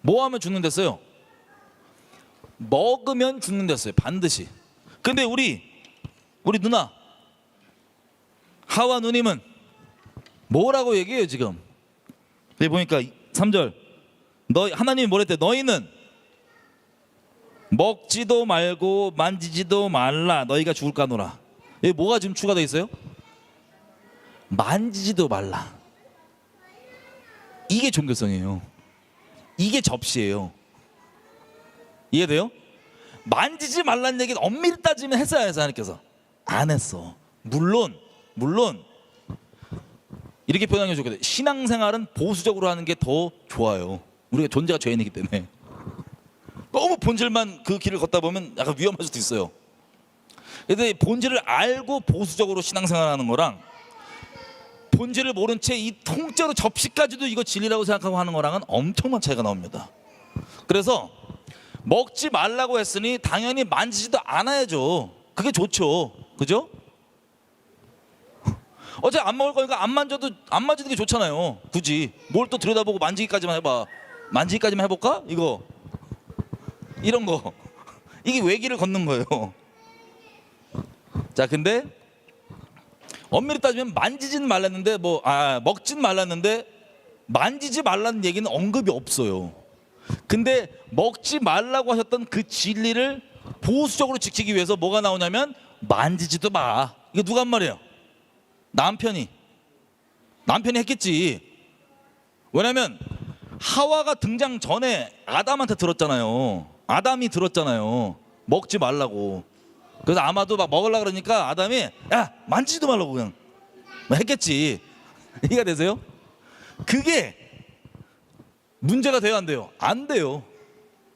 뭐 하면 죽는댔어요? 먹으면 죽는댔어요. 반드시. 근데 우리 누나 하와 누님은 뭐라고 얘기해요 지금? 여기 보니까 3절 하나님이 뭐랬대? 너희는 먹지도 말고 만지지도 말라 너희가 죽을까 하노라. 여기 뭐가 지금 추가되어 있어요? 만지지도 말라. 이게 종교성이에요. 이게 접시예요. 이해돼요? 만지지 말라는 얘기는 엄밀히 따지면 했어야 해서 하나님께서 안 했어. 물론 이렇게 표현하는 게 좋거든요. 신앙생활은 보수적으로 하는 게 더 좋아요. 우리가 존재가 죄인이기 때문에 너무 본질만 그 길을 걷다 보면 약간 위험할 수도 있어요. 근데 본질을 알고 보수적으로 신앙생활하는 거랑 본질을 모른 채 이 통째로 접시까지도 이거 진리라고 생각하고 하는 거랑은 엄청난 차이가 나옵니다. 그래서 먹지 말라고 했으니 당연히 만지지도 않아야죠. 그게 좋죠. 그죠? 어차피 안 먹을 거니까 안 만지는 게 좋잖아요. 굳이 뭘 또 들여다보고 만지기까지만 해봐. 만지기까지만 해볼까? 이런 거 이게 외길을 걷는 거예요. 자, 근데 엄밀히 따지면 만지진 말랐는데 먹진 말랐는데 만지지 말라는 얘기는 언급이 없어요. 근데 먹지 말라고 하셨던 그 진리를 보수적으로 지키기 위해서 뭐가 나오냐면 만지지도 마. 이거 누가 한 말이에요? 남편이 했겠지. 왜냐면 하와가 등장 전에 아담한테 들었잖아요. 아담이 들었잖아요. 먹지 말라고. 그래서 아마도 막 먹으려고 그러니까 아담이 야 만지지도 말라고 그냥 했겠지. 이해가 되세요? 그게 문제가 돼요 안 돼요? 안 돼요.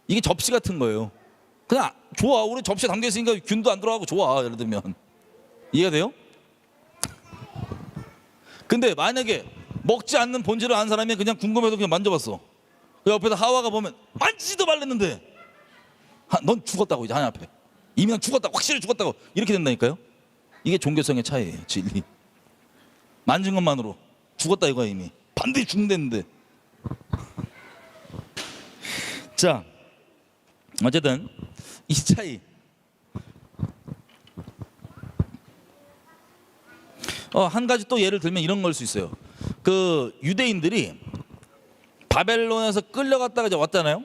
이게 접시 같은 거예요. 그냥 좋아. 우리 접시에 담겨있으니까 균도 안 들어가고 좋아. 예를 들면 이해가 돼요? 근데 만약에 먹지 않는 본질을 아는 사람이 그냥 궁금해서 그냥 만져봤어. 그 옆에서 하와가 보면 만지지도 말랬는데 넌 죽었다고. 이제 하나 앞에 이미 난 죽었다고, 확실히 죽었다고 이렇게 된다니까요. 이게 종교성의 차이예요. 진리. 만진 것만으로 죽었다 이거야. 이미 반드시 죽는다는데 자, 어쨌든 이 차이. 한 가지 또 예를 들면 이런 걸 수 있어요. 그 유대인들이 바벨론에서 끌려갔다가 이제 왔잖아요.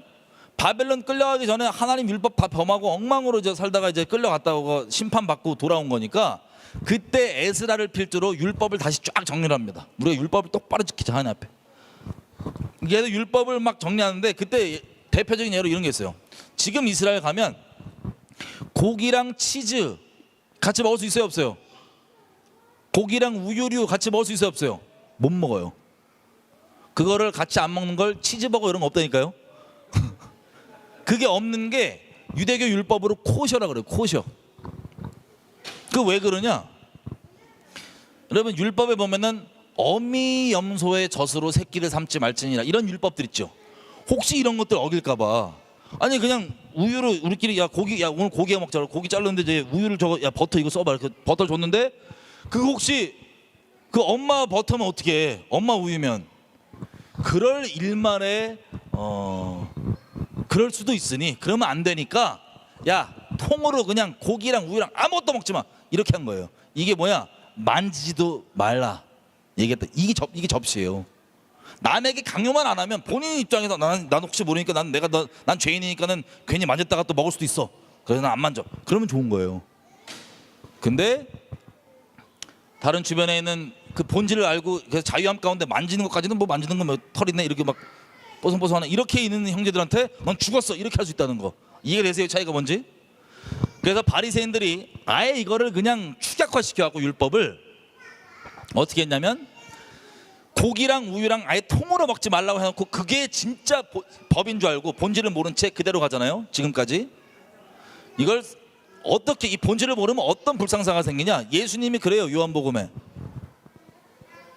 바벨론 끌려가기 전에 하나님 율법 다 범하고 엉망으로 이제 살다가 이제 끌려갔다고 심판받고 돌아온 거니까 그때 에스라를 필두로 율법을 다시 쫙 정리를 합니다. 우리가 율법을 똑바로 지키자 하나님 앞에. 얘도 율법을 막 정리하는데 그때 대표적인 예로 이런 게 있어요. 지금 이스라엘 가면 고기랑 치즈 같이 먹을 수 있어요, 없어요? 고기랑 우유류 같이 먹을 수 있어요, 없어요? 못 먹어요. 그거를 같이 안 먹는 걸 치즈버거 이런 거 없다니까요. 그게 없는 게 유대교 율법으로 코셔라 그래요. 코셔. 그 왜 그러냐? 여러분 율법에 보면은 어미 염소의 젖으로 새끼를 삼지 말지니라 이런 율법들 있죠. 혹시 이런 것들 어길까 봐. 아니 그냥 우유를 우리끼리 야 고기 야 오늘 고기 먹자. 고기 자르는데 이제 우유를 저거 야 버터 이거 써봐. 그 버터 줬는데 그 혹시 그 엄마 버터면 어떻게 해? 엄마 우유면 그럴 일만에 그럴 수도 있으니 그러면 안 되니까 야 통으로 그냥 고기랑 우유랑 아무것도 먹지 마 이렇게 한 거예요. 이게 뭐야? 만지지도 말라 얘기했다. 이게 접시예요. 남에게 강요만 안 하면 본인 입장에서 난 혹시 모르니까 난 죄인이니까는 괜히 만졌다가 또 먹을 수도 있어. 그래서 난 안 만져. 그러면 좋은 거예요. 근데 다른 주변에 있는 그 본질을 알고 그래서 자유함 가운데 만지는 것까지는 뭐 만지는 거 뭐 털 있네 이렇게 막 뽀송뽀송하네 이렇게 있는 형제들한테 넌 죽었어 이렇게 할 수 있다는 거. 이해가 되세요? 차이가 뭔지? 그래서 바리새인들이 아예 이거를 그냥 축약화시켜갖고 율법을 어떻게 했냐면 고기랑 우유랑 아예 통으로 먹지 말라고 해놓고 그게 진짜 법인 줄 알고 본질을 모른 채 그대로 가잖아요. 지금까지. 이걸 어떻게 이 본질을 모르면 어떤 불상사가 생기냐? 예수님이 그래요. 요한복음에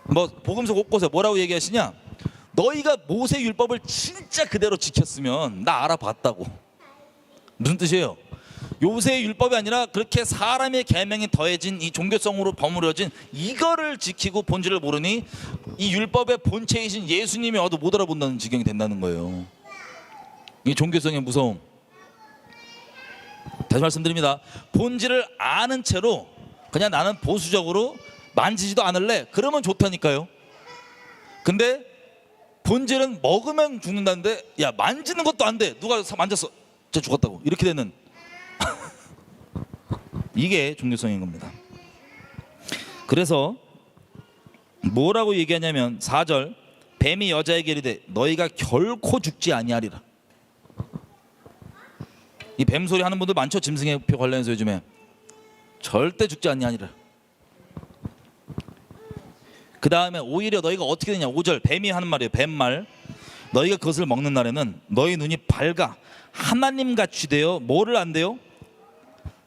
뭐 복음서 곳곳에 뭐라고 얘기하시냐? 너희가 모세 율법을 진짜 그대로 지켰으면 나 알아봤다고. 무슨 뜻이에요? 요새 율법이 아니라 그렇게 사람의 계명이 더해진 이 종교성으로 버무려진 이거를 지키고 본질을 모르니 이 율법의 본체이신 예수님이 와도 못 알아본다는 지경이 된다는 거예요. 이 종교성의 무서움. 다시 말씀드립니다. 본질을 아는 채로 그냥 나는 보수적으로 만지지도 않을래. 그러면 좋다니까요. 근데 본질은 먹으면 죽는다는데 야 만지는 것도 안 돼. 누가 만졌어. 쟤 죽었다고. 이렇게 되는 이게 종교성인 겁니다. 그래서 뭐라고 얘기하냐면 4절 뱀이 여자에게 이르되 너희가 결코 죽지 아니하리라. 이 뱀 소리 하는 분들 많죠. 짐승의 표 관련해서 요즘에 절대 죽지 아니하리라. 그 다음에 오히려 너희가 어떻게 되냐. 5절 뱀이 하는 말이에요. 뱀말. 너희가 그것을 먹는 날에는 너희 눈이 밝아 하나님같이 되어 뭐를 안돼요?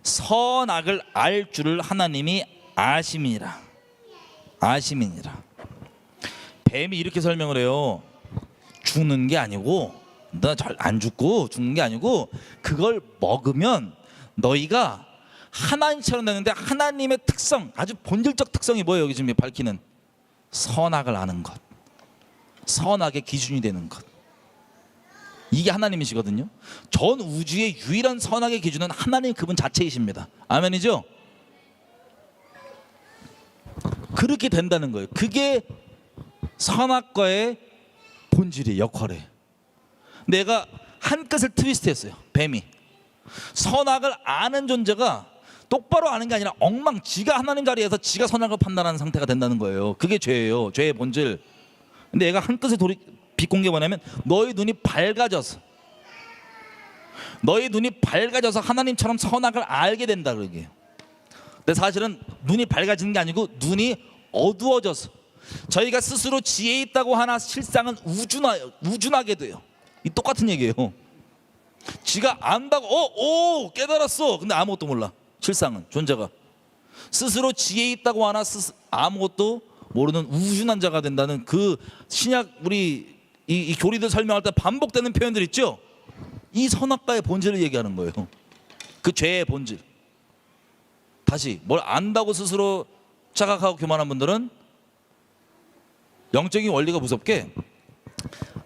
선악을 알 줄을 하나님이 아심이니라. 아심이니라. 뱀이 이렇게 설명을 해요. 죽는 게 아니고 너 잘 안 죽고 죽는 게 아니고 그걸 먹으면 너희가 하나님처럼 되는데 하나님의 특성 아주 본질적 특성이 뭐예요? 여기 지금 밝히는 선악을 아는 것. 선악의 기준이 되는 것. 이게 하나님이시거든요. 전 우주의 유일한 선악의 기준은 하나님 그분 자체이십니다. 아멘이죠? 그렇게 된다는 거예요. 그게 선악과의 본질이에요. 역할이에요. 내가 한 끗을 트위스트했어요. 뱀이 선악을 아는 존재가 똑바로 아는 게 아니라 엉망 지가 하나님 자리에서 지가 선악을 판단하는 상태가 된다는 거예요. 그게 죄예요. 죄의 본질. 근데 얘가 한 끗을 비꼰 게 뭐냐면 너희 눈이 밝아져서 하나님처럼 선악을 알게 된다 그러게요. 근데 사실은 눈이 밝아지는 게 아니고 눈이 어두워져서 저희가 스스로 지혜 있다고 하나 실상은 우준하게 돼요. 이 똑같은 얘기예요. 지가 안다고 깨달았어. 근데 아무것도 몰라. 실상은 존재가 스스로 지혜 있다고 하나 아무것도 모르는 우준한 자가 된다는 그 신약 우리 이 교리들 설명할 때 반복되는 표현들 있죠. 이 선악과의 본질을 얘기하는 거예요. 그 죄의 본질. 다시 뭘 안다고 스스로 착각하고 교만한 분들은 영적인 원리가 무섭게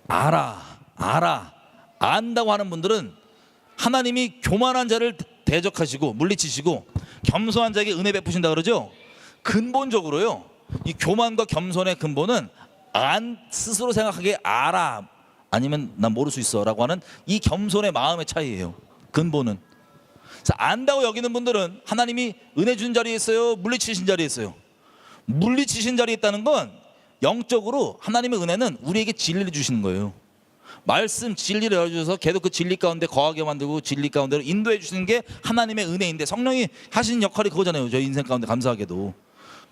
알아 안다고 하는 분들은 하나님이 교만한 자를 대적하시고 물리치시고 겸손한 자에게 은혜 베푸신다 그러죠. 근본적으로요, 이 교만과 겸손의 근본은 스스로 생각하기에 알아 아니면 난 모를 수 있어라고 하는 이 겸손의 마음의 차이예요. 근본은. 그래서 안다고 여기는 분들은 하나님이 은혜 주신 자리에 있어요, 물리치신 자리에 있어요. 물리치신 자리에 있다는 건 영적으로 하나님의 은혜는 우리에게 진리를 주시는 거예요. 말씀 진리를 열어주셔서 계속 그 진리 가운데 거하게 만들고 진리 가운데로 인도해 주시는 게 하나님의 은혜인데, 성령이 하시는 역할이 그거잖아요. 저희 인생 가운데 감사하게도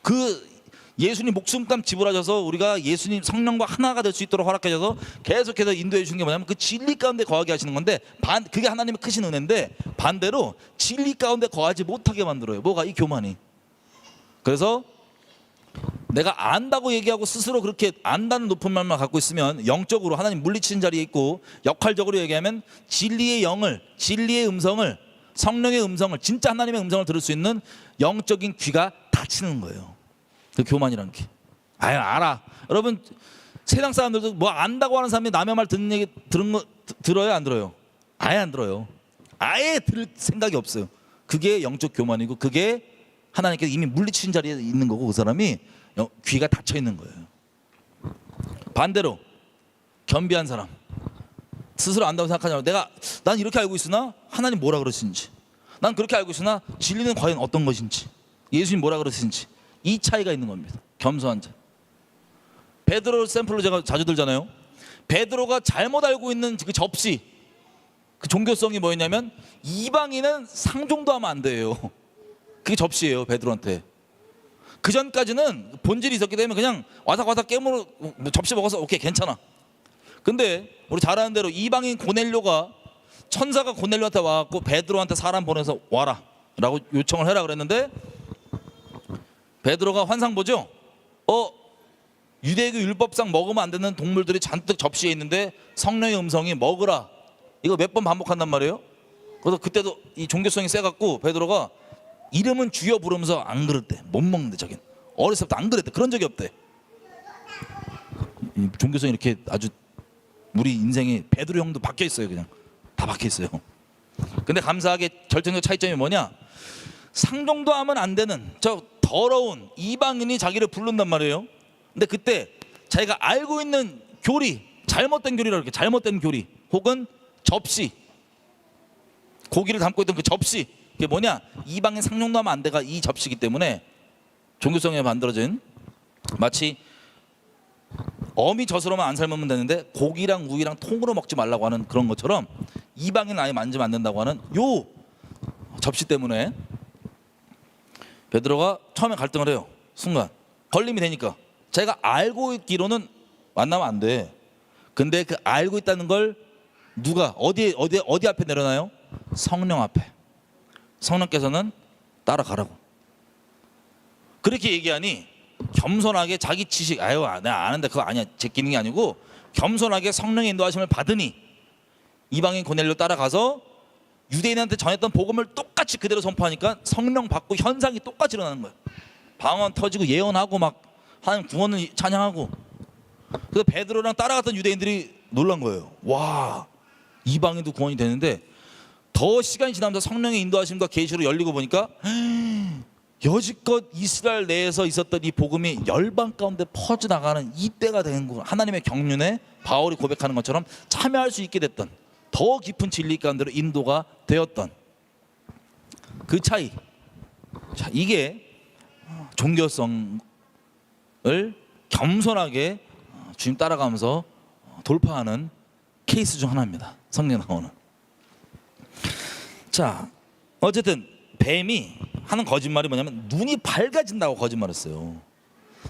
그 예수님 목숨값 지불하셔서 우리가 예수님 성령과 하나가 될 수 있도록 허락하셔서 계속해서 인도해 주시는 게 뭐냐면 그 진리 가운데 거하게 하시는 건데, 그게 하나님의 크신 은혜인데, 반대로 진리 가운데 거하지 못하게 만들어요. 뭐가? 이 교만이. 그래서 내가 안다고 얘기하고 스스로 그렇게 안다는 높은 말만 갖고 있으면 영적으로 하나님 물리치는 자리에 있고, 역할적으로 얘기하면 진리의 영을, 진리의 음성을, 성령의 음성을, 진짜 하나님의 음성을 들을 수 있는 영적인 귀가 닫히는 거예요. 그 교만이라는 게. 아유, 알아. 여러분, 세상 사람들도 뭐 안다고 하는 사람이 남의 말 듣는 얘기 들어요, 안 들어요? 아예 안 들어요. 아예 들을 생각이 없어요. 그게 영적 교만이고, 그게 하나님께서 이미 물리치신 자리에 있는 거고, 그 사람이 귀가 닫혀 있는 거예요. 반대로 겸비한 사람, 스스로 안다고 생각하냐고, 난 이렇게 알고 있으나 하나님 뭐라 그러시는지, 난 그렇게 알고 있으나 진리는 과연 어떤 것인지, 예수님 뭐라 그러시는지, 이 차이가 있는 겁니다. 겸손한 자. 베드로 샘플로 제가 자주 들잖아요. 베드로가 잘못 알고 있는 그 접시, 그 종교성이 뭐였냐면 이방인은 상종도 하면 안 돼요. 그게 접시예요, 베드로한테. 그 전까지는 본질이 있었기 때문에 그냥 와삭와삭 깨물어 접시 먹어서 오케이 괜찮아. 근데 우리 잘 아는 대로 이방인 고넬료가, 천사가 고넬료한테 와갖고 베드로한테 사람 보내서 와라 라고 요청을 해라 그랬는데, 베드로가 환상 보죠. 유대교 율법상 먹으면 안 되는 동물들이 잔뜩 접시에 있는데 성령의 음성이 먹으라, 이거 몇 번 반복한단 말이에요. 그래서 그때도 이 종교성이 세갖고 베드로가 이름은 주여 부르면서 안 그랬대. 못 먹는데, 자기는 어렸을 때부터 안 그랬대. 그런 적이 없대. 이 종교성이 이렇게 아주 우리 인생에 베드로 형도 박혀 있어요. 그냥 다 박혀 있어요. 근데 감사하게 결정적 차이점이 뭐냐, 상종도 하면 안 되는 저 더러운 이방인이 자기를 부른단 말이에요. 근데 그때 자기가 알고 있는 교리, 잘못된 교리라고, 이렇게 잘못된 교리 혹은 접시, 고기를 담고 있던 그 접시, 그게 뭐냐, 이방인 상종도 하면 안 돼가 이 접시이기 때문에 종교성에 만들어진, 마치 어미 젖으로만 안 삶으면 되는데 고기랑 우유랑 통으로 먹지 말라고 하는 그런 것처럼 이방인 아예 만지면 안 된다고 하는 요 접시 때문에 베드로가 처음에 갈등을 해요. 순간 걸림이 되니까 자기가 알고 있기로는 만나면 안 돼. 근데 그 알고 있다는 걸 누가 어디 앞에 내려놔요? 성령 앞에. 성령께서는 따라가라고. 그렇게 얘기하니 겸손하게 자기 지식, 아유 내가 아는데 그거 아니야, 제끼는 게 아니고 겸손하게 성령의 인도하심을 받으니 이방인 고넬료 따라가서 유대인한테 전했던 복음을 똑같이 그대로 선포하니까 성령 받고 현상이 똑같이 일어나는 거예요. 방언 터지고 예언하고 막 하나님 구원을 찬양하고. 그래서 베드로랑 따라갔던 유대인들이 놀란 거예요. 와, 이방인도 구원이 되는데, 더 시간이 지나면서 성령의 인도하심과 계시로 열리고 보니까 여지껏 이스라엘 내에서 있었던 이 복음이 열방 가운데 퍼져나가는 이때가 된 거, 하나님의 경륜에 바울이 고백하는 것처럼 참여할 수 있게 됐던, 더 깊은 진리 가운데로 인도가 되었던 그 차이. 자, 이게 종교성을 겸손하게 주님 따라가면서 돌파하는 케이스 중 하나입니다. 성령 나오는. 자, 어쨌든 뱀이 하는 거짓말이 뭐냐면 눈이 밝아진다고 거짓말했어요.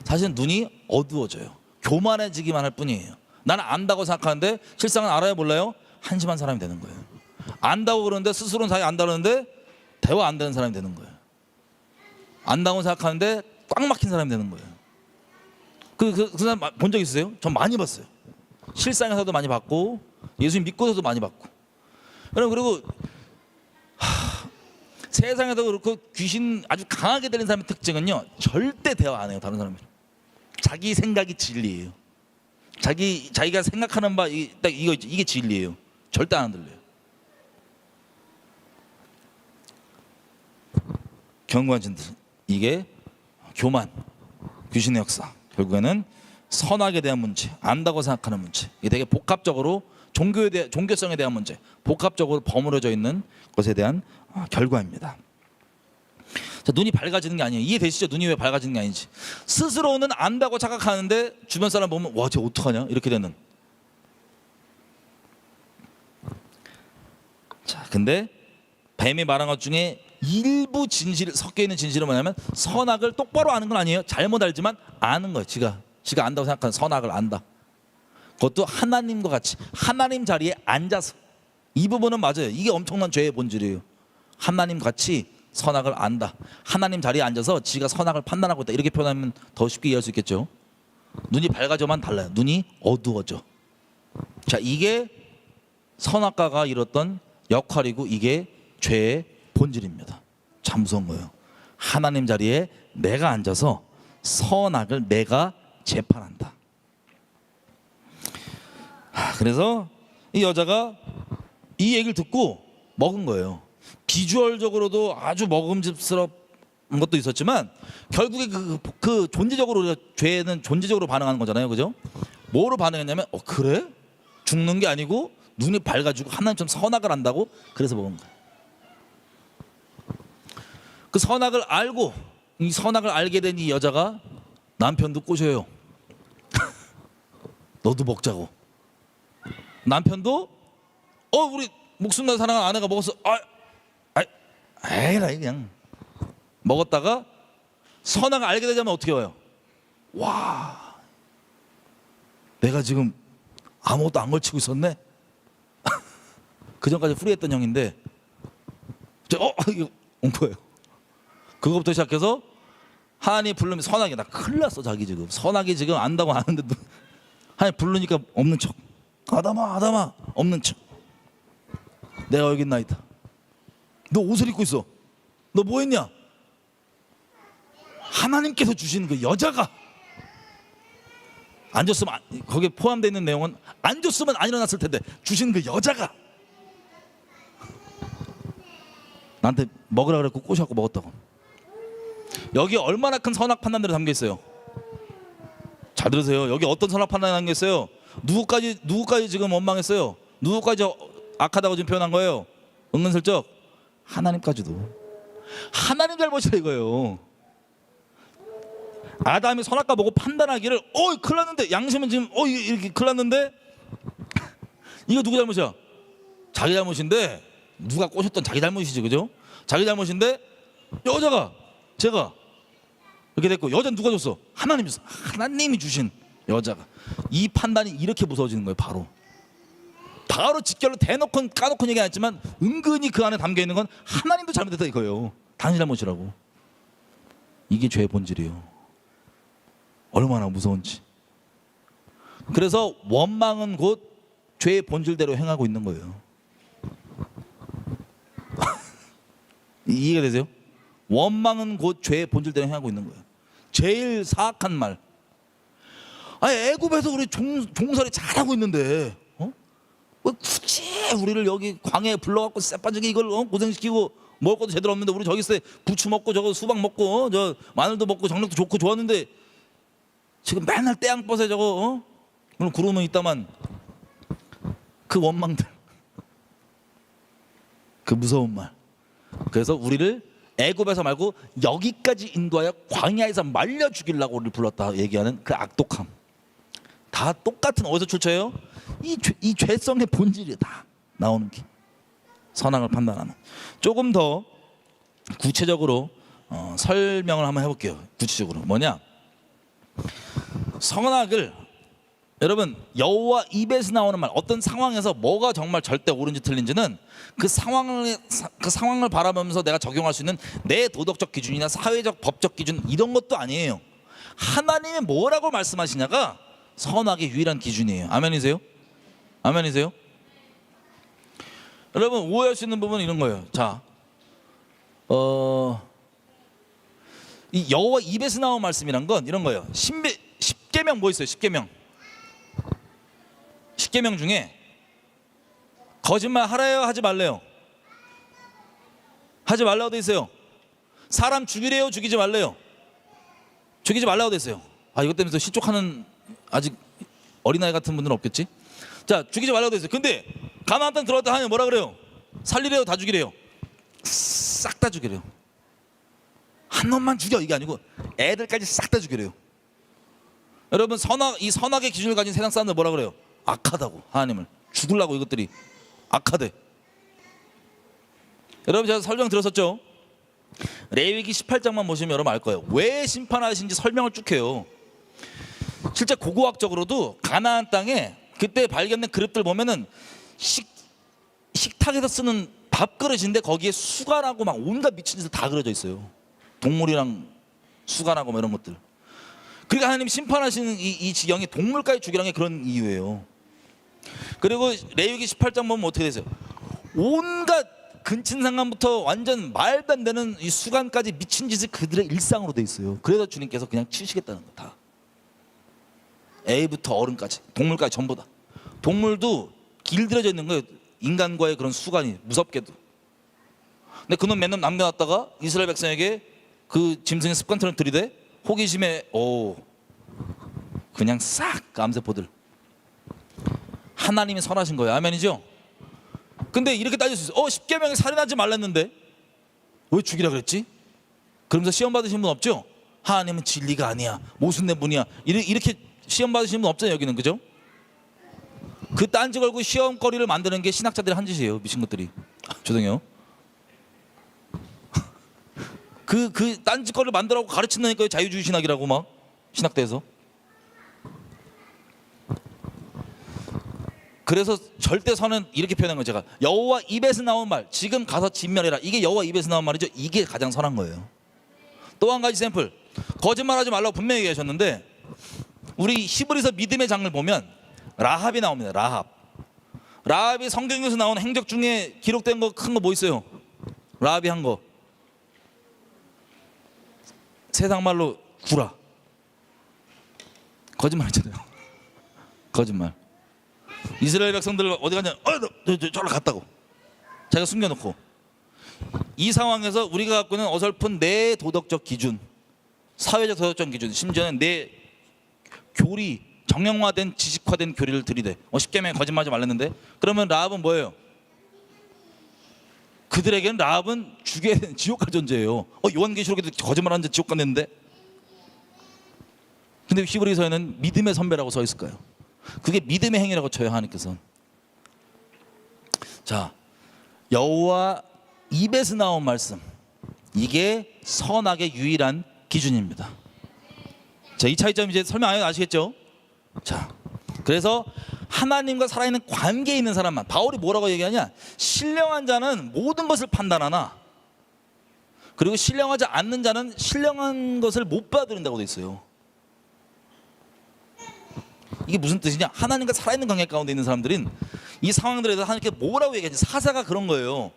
사실은 눈이 어두워져요. 교만해지기만 할 뿐이에요. 나는 안다고 생각하는데 실상은 알아요, 몰라요? 한심한 사람이 되는 거예요. 안다고 그러는데 스스로는 자기 안다 그러는데 대화 안 되는 사람이 되는 거예요. 안다고 생각하는데 꽉 막힌 사람이 되는 거예요. 그 사람 본 적 있으세요? 전 많이 봤어요. 실상에서도 많이 봤고 예수님 믿고서도 많이 봤고. 그리고 세상에도 그렇고 귀신 아주 강하게 들린 사람의 특징은요, 절대 대화 안 해요, 다른 사람이랑. 자기 생각이 진리예요. 자기가 생각하는 바 딱 이거 있죠. 이게 진리예요. 절대 안 흔들려요. 경관진들, 이게 교만, 귀신의 역사, 결국에는 선악에 대한 문제, 안다고 생각하는 문제, 이게 되게 복합적으로 종교성에 대한 문제, 복합적으로 버무려져 있는 것에 대한 결과입니다. 자, 눈이 밝아지는 게 아니에요. 이해되시죠? 눈이 왜 밝아지는 게 아닌지. 스스로는 안다고 착각하는데 주변 사람 보면 와, 쟤 어떡하냐 이렇게 되는. 자, 근데 뱀이 말한 것 중에 일부 진실, 섞여 있는 진실은 뭐냐면 선악을 똑바로 아는 건 아니에요. 잘못 알지만 아는 거예요. 지가 안다고 생각하는 선악을 안다. 그것도 하나님과 같이 하나님 자리에 앉아서. 이 부분은 맞아요. 이게 엄청난 죄의 본질이에요. 하나님 같이 선악을 안다. 하나님 자리에 앉아서 지가 선악을 판단하고 있다. 이렇게 표현하면 더 쉽게 이해할 수 있겠죠. 눈이 밝아져만 달라요. 눈이 어두워져. 자, 이게 선악과가 이뤘던 역할이고 이게 죄의 본질입니다. 참 무서운 거예요. 하나님 자리에 내가 앉아서 선악을 내가 재판한다. 그래서 이 여자가 이 얘기를 듣고 먹은 거예요. 비주얼적으로도 아주 먹음직스러운 것도 있었지만 결국에 그 존재적으로 우리가 죄는 존재적으로 반응하는 거잖아요, 그죠? 뭐로 반응했냐면 그래? 죽는 게 아니고 눈이 밝아지고 하나님처럼 선악을 안다고 그래서 먹은 거예요. 그 선악을 알고 이 선악을 알게 된 이 여자가 남편도 꼬셔요. 너도 먹자고. 남편도 우리 목숨나 사랑하는 아내가 먹었어. 에이라 그냥 먹었다가 선악을 알게 되자면 어떻게 와요? 와, 내가 지금 아무것도 안 걸치고 있었네. 그 전까지 프리했던 형인데 이거 온 거예요. 그거부터 시작해서 하나님 부르면 선악이 나 큰일 났어. 자기 지금 선악이 지금 안다고 아는데 하나님 부르니까 없는 척. 아담아 없는 척. 내가 여기 있나이다. 너 옷을 입고 있어. 너 뭐 했냐? 하나님께서 주신 그 여자가 안 줬으면 거기에 포함되어 있는 내용은 안 줬으면 안 일어났을 텐데 주신 그 여자가 나한테 먹으라 그랬고 꼬셔갖고 먹었다고. 여기 얼마나 큰 선악 판단들이 담겨 있어요. 잘 들으세요. 여기 어떤 선악 판단이 담겨 있어요. 누구까지 지금 원망했어요. 누구까지 악하다고 지금 표현한 거예요. 은근슬쩍 하나님까지도. 하나님 잘못이라 이거예요. 아담이 선악과 보고 판단하기를 큰일 났는데 양심은 지금 이렇게 큰일 났는데 이거 누구 잘못이야? 자기 잘못인데 누가 꼬셨던 자기 잘못이지, 그죠? 자기 잘못인데 제가 이렇게 됐고 여자는 누가 줬어? 하나님이 줬어. 하나님이 주신 여자가. 이 판단이 이렇게 무서워지는 거예요. 바로 직결로 대놓고 까놓고 얘기 안 했지만 은근히 그 안에 담겨 있는 건 하나님도 잘못했다 이거예요. 당신 잘못이라고. 이게 죄의 본질이에요. 얼마나 무서운지. 그래서 원망은 곧 죄의 본질대로 행하고 있는 거예요. 이해가 되세요? 원망은 곧 죄의 본질대로 행하고 있는 거예요. 제일 사악한 말. 애굽에서 우리 종살이 잘하고 있는데 왜 굳이 우리를 여기 광야에 불러갖고 쎄빠지게 이걸 고생시키고 먹을 것도 제대로 없는데 우리 저기 있을 때 부추 먹고 저거 수박 먹고 저 마늘도 먹고 정력도 좋고 좋았는데 지금 맨날 떼양버섯에 저거 물론 구름은 있다만 그 원망들, 그 무서운 말. 그래서 우리를 애굽에서 말고 여기까지 인도하여 광야에서 말려 죽이려고 우리를 불렀다 얘기하는 그 악독함. 다 똑같은 어디서 출처예요? 이 죄성의 본질이 다 나오는 게 선악을 판단하는. 조금 더 구체적으로 설명을 한번 해볼게요. 구체적으로 뭐냐? 선악을 여러분 여호와 입에서 나오는 말, 어떤 상황에서 뭐가 정말 절대 옳은지 틀린지는 그 상황을 바라보면서 내가 적용할 수 있는 내 도덕적 기준이나 사회적 법적 기준 이런 것도 아니에요. 하나님이 뭐라고 말씀하시냐가 선악의 유일한 기준이에요. 아멘이세요? 아멘이세요? 여러분 오해할 수 있는 부분은 이런 거예요. 자, 이 여호와 입에서 나온 말씀이란 건 이런 거예요. 십계명 뭐 있어요? 십계명 중에 거짓말 하래요, 하지 말래요? 하지 말라고 돼 있어요. 사람 죽이래요, 죽이지 말래요? 죽이지 말라고 돼 있어요. 아, 이것 때문에 실족하는 아직 어린아이 같은 분들은 없겠지? 자, 죽이지 말라고 돼 있어요. 근데 가나안 땅 들어갔다 하면 뭐라 그래요? 살리래요, 다 죽이래요? 싹 다 죽이래요. 한 놈만 죽여, 이게 아니고 애들까지 싹 다 죽이래요. 여러분, 이 선악의 기준을 가진 세상 사람들 뭐라 그래요? 악하다고. 하나님을 죽으려고 이것들이 악하대. 여러분, 제가 설명 들었었죠? 레위기 18장만 보시면 여러분 알 거예요. 왜 심판하신지 설명을 쭉 해요. 실제 고고학적으로도 가나안 땅에 그때 발견된 그릇들 보면은 식탁에서 쓰는 밥그릇인데 거기에 수간하고 막 온갖 미친 짓을 다 그려져 있어요. 동물이랑 수간하고 뭐 이런 것들. 그러니까 하나님이 심판하시는 이 지경이 동물까지 죽이라는 게 그런 이유예요. 그리고 레위기 18장 보면 어떻게 되세요? 온갖 근친상간부터 완전 말도 안 되는 이 수간까지 미친 짓을 그들의 일상으로 돼 있어요. 그래서 주님께서 그냥 치시겠다는 거 다. 애부터 어른까지, 동물까지 전부 다. 동물도 길들여져 있는 거예요. 인간과의 그런 수간이 무섭게도. 근데 그놈 몇 놈 남겨놨다가 이스라엘 백성에게 그 짐승의 습관처럼 들이대 호기심에 그냥 싹 감세포들. 하나님이 선하신 거예요. 아멘이죠? 근데 이렇게 따질 수 있어요. 십계명에 살인하지 말랬는데 왜 죽이라 그랬지? 그러면서 시험 받으신 분 없죠? 하나님은 진리가 아니야, 모순된 분이야, 이렇게 시험 받으신 분 없잖아요, 여기는. 그죠? 그 딴지 걸고 시험거리를 만드는 게 신학자들이 한 짓이에요, 미친 것들이. 죄송해요. 그 딴짓거리를 만들라고 가르친다니까요, 자유주의 신학이라고 막 신학대에서. 그래서 절대 선은 이렇게 표현한 거예요. 제가 여호와 입에서 나온 말, 지금 가서 진멸해라, 이게 여호와 입에서 나온 말이죠. 이게 가장 선한 거예요. 또 한 가지 샘플, 거짓말하지 말라고 분명히 얘기하셨는데 우리 히브리서 믿음의 장을 보면 라합이 나옵니다. 라합이 성경에서 나온 행적 중에 기록된 거 큰 거 뭐 있어요? 라합이 한 거 세상 말로 구라. 거짓말 했잖아요. 거짓말. 이스라엘 백성들 어디 갔냐? 저로 갔다고. 자기가 숨겨놓고. 이 상황에서 우리가 갖고 있는 어설픈 내 도덕적 기준, 사회적 도덕적 기준, 심지어는 내 교리, 정형화된 지식화된 교리를 들이대. 십계명에 거짓말하지 말랬는데, 그러면 라합은 뭐예요? 그들에게는 라합은 죽여야 되는 지옥 갈 존재예요. 요한계시록에도 거짓말하는 자 지옥 갔는데, 근데 히브리서에는 믿음의 선배라고 써 있을까요? 그게 믿음의 행위라고 쳐요, 하나님께서는. 자, 여호와 입에서 나온 말씀, 이게 선악의 유일한 기준입니다. 자, 이 차이점 이제 설명 안 해도 아시겠죠? 자, 그래서 하나님과 살아있는 관계에 있는 사람만, 바울이 뭐라고 얘기하냐? 신령한 자는 모든 것을 판단하나, 그리고 신령하지 않는 자는 신령한 것을 못 받아들인다고 돼 있어요. 이게 무슨 뜻이냐? 하나님과 살아있는 관계 가운데 있는 사람들은 이 상황들에 대해서 하나님께 뭐라고 얘기하지? 사사가 그런 거예요.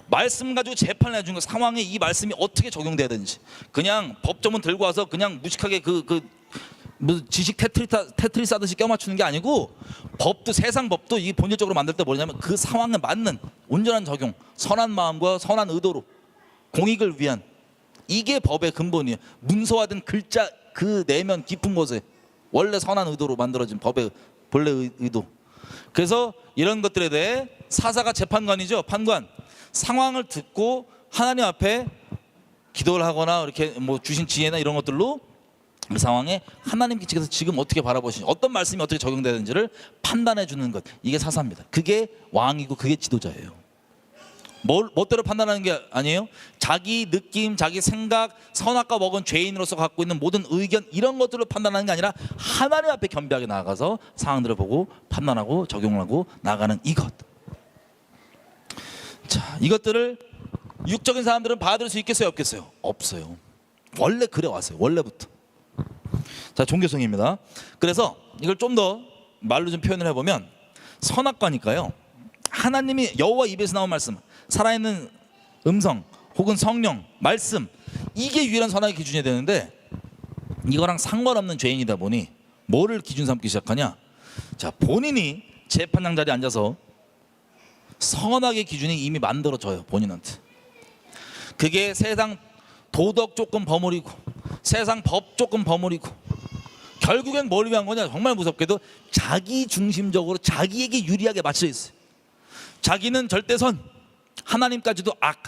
말씀 가지고 재판을 해주는 거, 상황에 이 말씀이 어떻게 적용돼야 되는지. 그냥 법조문 들고 와서 그냥 무식하게 무슨 지식 테트리스 하듯이 껴맞추는 게 아니고, 법도, 세상 법도 이 본질적으로 만들 때 뭐냐면 그 상황에 맞는 온전한 적용, 선한 마음과 선한 의도로 공익을 위한, 이게 법의 근본이에요. 문서화된 글자 그 내면 깊은 곳에 원래 선한 의도로 만들어진 법의 본래 의도. 그래서 이런 것들에 대해 사사가 재판관이죠. 판관. 상황을 듣고 하나님 앞에 기도를 하거나 이렇게 뭐 주신 지혜나 이런 것들로 그 상황에 하나님께서 지금 어떻게 바라보시는지, 어떤 말씀이 어떻게 적용되는지를 판단해 주는 것, 이게 사사입니다. 그게 왕이고 그게 지도자예요. 멋대로 판단하는 게 아니에요. 자기 느낌, 자기 생각, 선악과 먹은 죄인으로서 갖고 있는 모든 의견, 이런 것들로 판단하는 게 아니라 하나님 앞에 겸비하게 나아가서 상황들을 보고 판단하고 적용하고 나가는 이것. 자, 이것들을 육적인 사람들은 받을 수 있겠어요, 없겠어요? 없어요. 원래 그래 왔어요, 원래부터. 자, 종교성입니다. 그래서 이걸 좀 더 말로 좀 표현을 해보면, 선악과니까요, 하나님이 여호와 입에서 나온 말씀, 살아있는 음성 혹은 성령, 말씀, 이게 유일한 선악의 기준이 되는데, 이거랑 상관없는 죄인이다 보니 뭐를 기준 삼기 시작하냐? 자, 본인이 재판장 자리에 앉아서 선악의 기준이 이미 만들어져요, 본인한테. 그게 세상 도덕 조금 버무리고 세상 법 조금 버무리고 결국엔 뭘 위한 거냐? 정말 무섭게도 자기 중심적으로 자기에게 유리하게 맞춰 있어요. 자기는 절대선, 하나님까지도 악.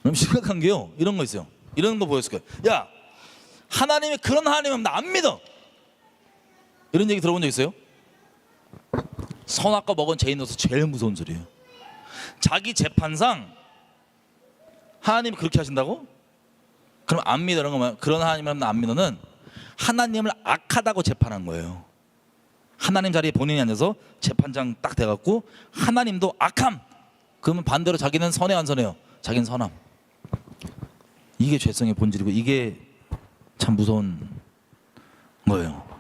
그럼 심각한 게요, 이런 거 있어요. 이런 거 보였을 거예요. 야, 하나님이 그런 하나님은 나 안 믿어. 이런 얘기 들어본 적 있어요? 선악과 먹은 죄인으로서 제일 무서운 소리예요. 자기 재판상 하나님이 그렇게 하신다고? 그럼 안 믿어. 이런 거면 그런 하나님은 안 믿어는 하나님을 악하다고 재판한 거예요. 하나님 자리에 본인이 앉아서 재판장 딱 돼갖고 하나님도 악함. 그러면 반대로 자기는 선해 안 선해요? 자기는 선함. 이게 죄성의 본질이고 이게 참 무서운 거예요.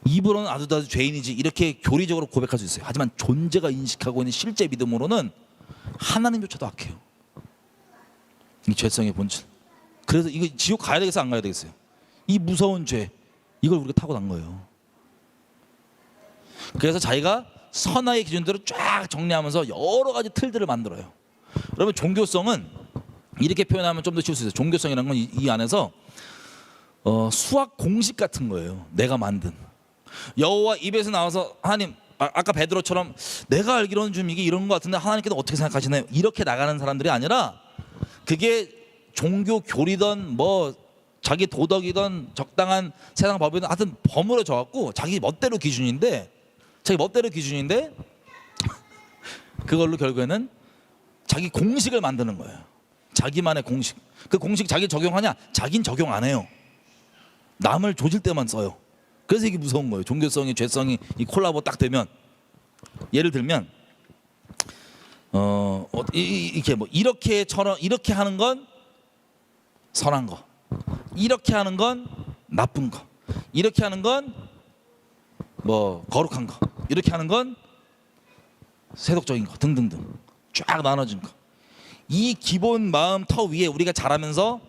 입으로는 아주 죄인이지 이렇게 교리적으로 고백할 수 있어요. 하지만 존재가 인식하고 있는 실제 믿음으로는 하나님조차도 악해요. 이 죄성의 본질. 그래서 이거 지옥 가야 되겠어요, 안 가야 되겠어요? 이 무서운 죄, 이걸 우리가 타고난 거예요. 그래서 자기가 선악의 기준대로 쫙 정리하면서 여러 가지 틀들을 만들어요. 여러분, 종교성은 이렇게 표현하면 좀 더 쉬울 수 있어요. 종교성이라는 건 이 안에서 수학 공식 같은 거예요. 내가 만든. 여호와 입에서 나와서 하나님, 아까 베드로처럼 내가 알기로는 좀 이게 이런 것 같은데 하나님께서 어떻게 생각하시나요? 이렇게 나가는 사람들이 아니라 그게 종교 교리든 뭐 자기 도덕이든 적당한 세상 법이든 하여튼 버무려져 갖고 자기 멋대로 기준인데 그걸로 결국에는 자기 공식을 만드는 거예요. 자기만의 공식. 그 공식 자기 적용하냐? 자긴 적용 안 해요. 남을 조질 때만 써요. 그래서 이게 무서운 거예요. 종교성이 죄성이 이 콜라보 딱 되면, 예를 들면 이렇게 뭐 이렇게 하는 건 선한 거, 이렇게 하는 건 나쁜 거, 이렇게 하는 건 뭐 거룩한 거, 이렇게 하는 건 세속적인 거 등등등 쫙 나눠진 거. 이 기본 마음 터 위에 우리가 자라면서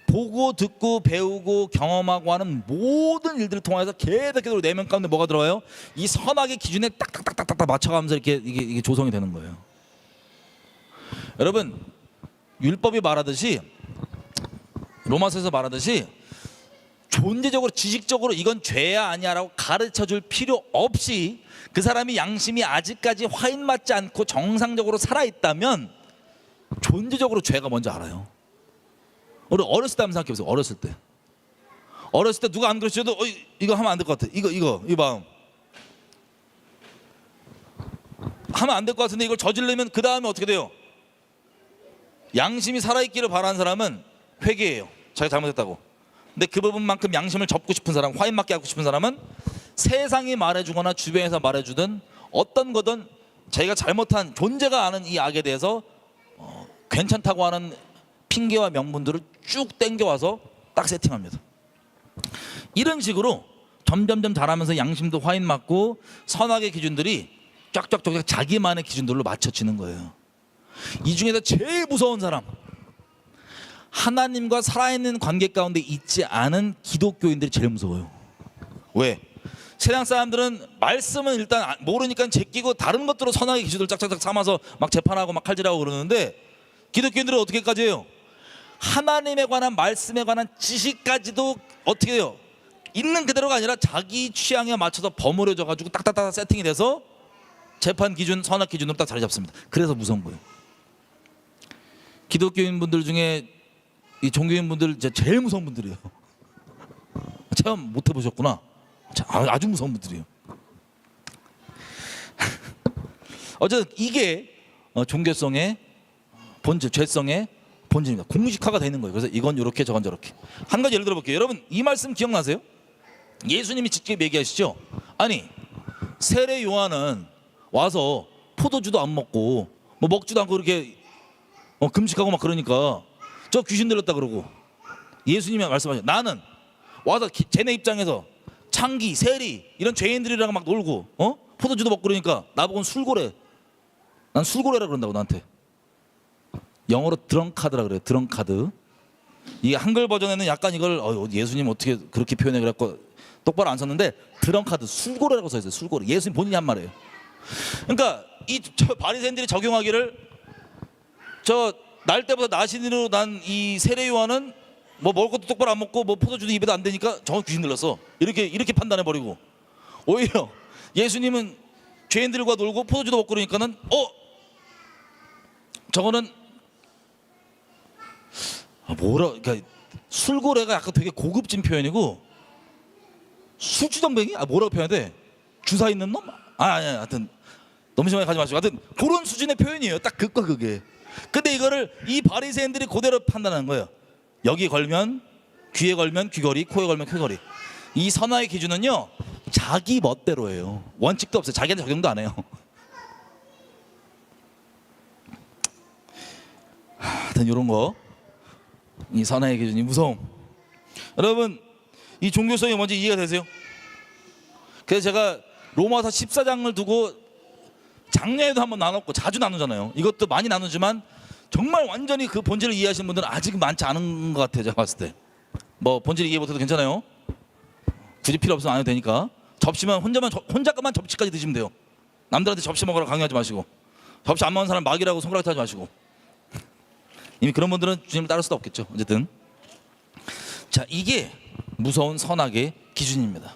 보고 듣고 배우고 경험하고 하는 모든 일들을 통해서 계속적으로 내면 가운데 뭐가 들어와요? 이 선악의 기준에 딱딱딱딱딱 맞춰가면서 이게 조성이 되는 거예요. 여러분, 율법이 말하듯이, 로마서에서 말하듯이 존재적으로 지식적으로 이건 죄야 아니야라고 가르쳐줄 필요 없이 그 사람이 양심이 아직까지 화인 맞지 않고 정상적으로 살아있다면 존재적으로 죄가 뭔지 알아요. 우리 어렸을 때 한번 생각해보세요. 어렸을 때 누가 안 그러셔도 이거 하면 안 될 것 같아. 이 마음 하면 안 될 것 같은데 이걸 저지르면 그 다음에 어떻게 돼요? 양심이 살아있기를 바라는 사람은 회개해요. 자기가 잘못했다고. 근데 그 부분만큼 양심을 접고 싶은 사람, 화인 맞게 하고 싶은 사람은 세상이 말해주거나 주변에서 말해주든 어떤 거든 자기가 잘못한, 존재가 아는 이 악에 대해서 괜찮다고 하는 핑계와 명분들을 쭉 땡겨와서 딱 세팅합니다. 이런 식으로 점점점 자라면서 양심도 화인 맞고 선악의 기준들이 쫙쫙쫙 자기만의 기준들로 맞춰지는 거예요. 이 중에서 제일 무서운 사람, 하나님과 살아있는 관계 가운데 있지 않은 기독교인들이 제일 무서워요. 왜? 세상 사람들은 말씀은 일단 모르니까 제끼고 다른 것들로 선악의 기준을 짝짝짝 삼아서 막 재판하고 막 칼질하고 그러는데, 기독교인들은 어떻게까지 해요? 하나님에 관한 말씀에 관한 지식까지도 어떻게 해요? 있는 그대로가 아니라 자기 취향에 맞춰서 버무려져 가지고 딱딱딱 세팅이 돼서 재판 기준, 선악 기준으로 딱 자리 잡습니다. 그래서 무서운 거예요. 기독교인 분들 중에 이 종교인 분들 제일 무서운 분들이에요. 체험 못 해보셨구나. 아주 무서운 분들이에요. 어쨌든 이게 종교성의 본질, 죄성의 본질입니다. 공식화가 되는 거예요. 그래서 이건 이렇게 저건 저렇게. 한 가지 예를 들어볼게요. 여러분, 이 말씀 기억나세요? 예수님이 직접 얘기하시죠. 아니, 세례 요한은 와서 포도주도 안 먹고 뭐 먹지도 않고 이렇게 금식하고 막 그러니까 저 귀신 들렸다 그러고, 예수님이 말씀하셔. 나는 와서 쟤네 입장에서 창기, 세리 이런 죄인들이랑 막 놀고 포도주도 먹고 그러니까 나보고는 술고래. 난 술고래라 그런다고 나한테. 영어로 드렁카드라 그래요. 드렁카드. 이 한글 버전에는 약간 이걸 예수님 어떻게 그렇게 표현해 그랬고 똑바로 안 섰는데 드렁카드 술고래라고 써 있어요. 술고래. 예수님 본인이 한 말이에요. 그러니까 저 바리새인들이 적용하기를 저 날 때보다 나신으로 난 이 세례 요한은 뭐 먹을 것도 똑바로 안 먹고 뭐 포도주도 입에도 안 되니까 저건 귀신 들렸어. 이렇게 판단해 버리고 오히려 예수님은 죄인들과 놀고 포도주도 먹고 그러니까는 저거는 그러니까 술고래가 약간 되게 고급진 표현이고 술주정뱅이? 뭐라고 표현해야 돼? 주사 있는 놈? 아니 하여튼 너무 심하게 가지 마시고 하여튼 그런 수준의 표현이에요. 딱 극과 극에. 근데 이거를 이 바리새인들이 그대로 판단하는 거예요. 여기 걸면 귀에 걸면 귀걸이, 코에 걸면 쾌걸이. 이 선화의 기준은요 자기 멋대로예요. 원칙도 없어요. 자기한테 적용도 안 해요. 하여튼 이런 거, 이 선화의 기준이 무서움. 여러분 이 종교성이 뭔지 이해가 되세요? 그래서 제가 로마서 14장을 두고 작년에도 한번 나눴고 자주 나누잖아요. 이것도 많이 나누지만 정말 완전히 그 본질을 이해하시는 분들은 아직 많지 않은 것 같아요. 제가 봤을 때. 뭐 본질 이해 못해도 괜찮아요. 굳이 필요 없으면 안 해도 되니까. 접시만 혼자 것만 접시까지 드시면 돼요. 남들한테 접시 먹으라고 강요하지 마시고, 접시 안 먹는 사람 막이라고 손가락 하지 마시고. 이미 그런 분들은 주님을 따를 수도 없겠죠. 어쨌든 자, 이게 무서운 선악의 기준입니다.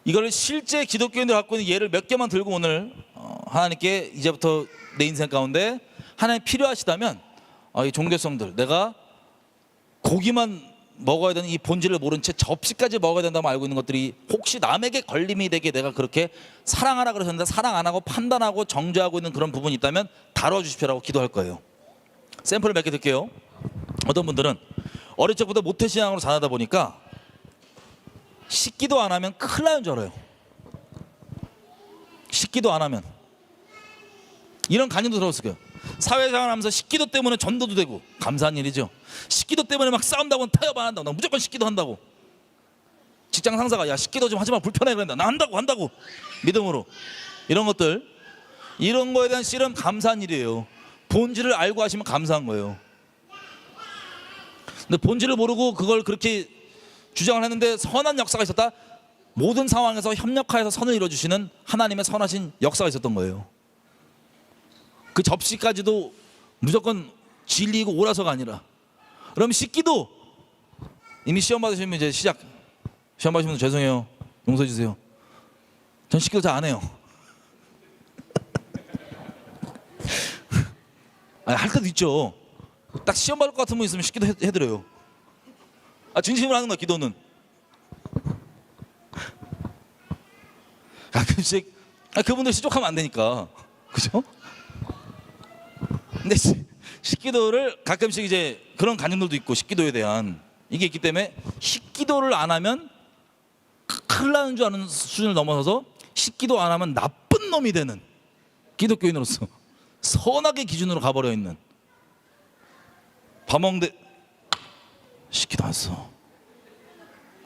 이걸 실제 기독교인들 갖고 있는 예를 몇 개만 들고 오늘 하나님께 이제부터 내 인생 가운데 하나님 필요하시다면 이 종교성들, 내가 고기만 먹어야 되는 이 본질을 모른 채 접시까지 먹어야 된다고 알고 있는 것들이 혹시 남에게 걸림이 되게 내가 그렇게 사랑하라 그러셨는데 사랑 안 하고 판단하고 정죄하고 있는 그런 부분이 있다면 다뤄주십시오라고 기도할 거예요. 샘플을 몇 개 드릴게요. 어떤 분들은 어릴 적부터 모태신앙으로 자라다 보니까 씻기도 안 하면 큰일 나는 줄 알아요. 씻기도 안 하면. 이런 관념도 들었을 거예요. 사회생활 하면서 씻기도 때문에 전도도 되고 감사한 일이죠. 씻기도 때문에 막 싸운다고 타협 안 한다고, 나 무조건 씻기도 한다고. 직장 상사가 야 씻기도 좀 하지마 불편해 그런다, 나 한다고 믿음으로. 이런 것들, 이런 거에 대한 씨름 감사한 일이에요. 본질을 알고 하시면 감사한 거예요. 근데 본질을 모르고 그걸 그렇게 주장을 했는데 선한 역사가 있었다. 모든 상황에서 협력하여서 선을 이루어주시는 하나님의 선하신 역사가 있었던 거예요. 그 접시까지도 무조건 진리이고 옳아서가 아니라. 그럼 씻기도 이미 시험 받으시면 이제 시작. 시험 받으시면 죄송해요, 용서해 주세요. 전 씻기도 잘 안 해요. 아니, 할 때도 있죠. 딱 시험 받을 것 같은 분 있으면 씻기도 해드려요. 진심으로 하는 거야. 기도는 가끔씩 그분들 시족하면 안 되니까, 그죠? 근데 식기도를 가끔씩 이제 그런 관념들도 있고, 식기도에 대한 이게 있기 때문에 식기도를 안 하면 큰일 나는 줄 아는 수준을 넘어서서 식기도 안 하면 나쁜 놈이 되는 기독교인으로서 선악의 기준으로 가버려 있는. 밥 먹는데 식기도 안 써.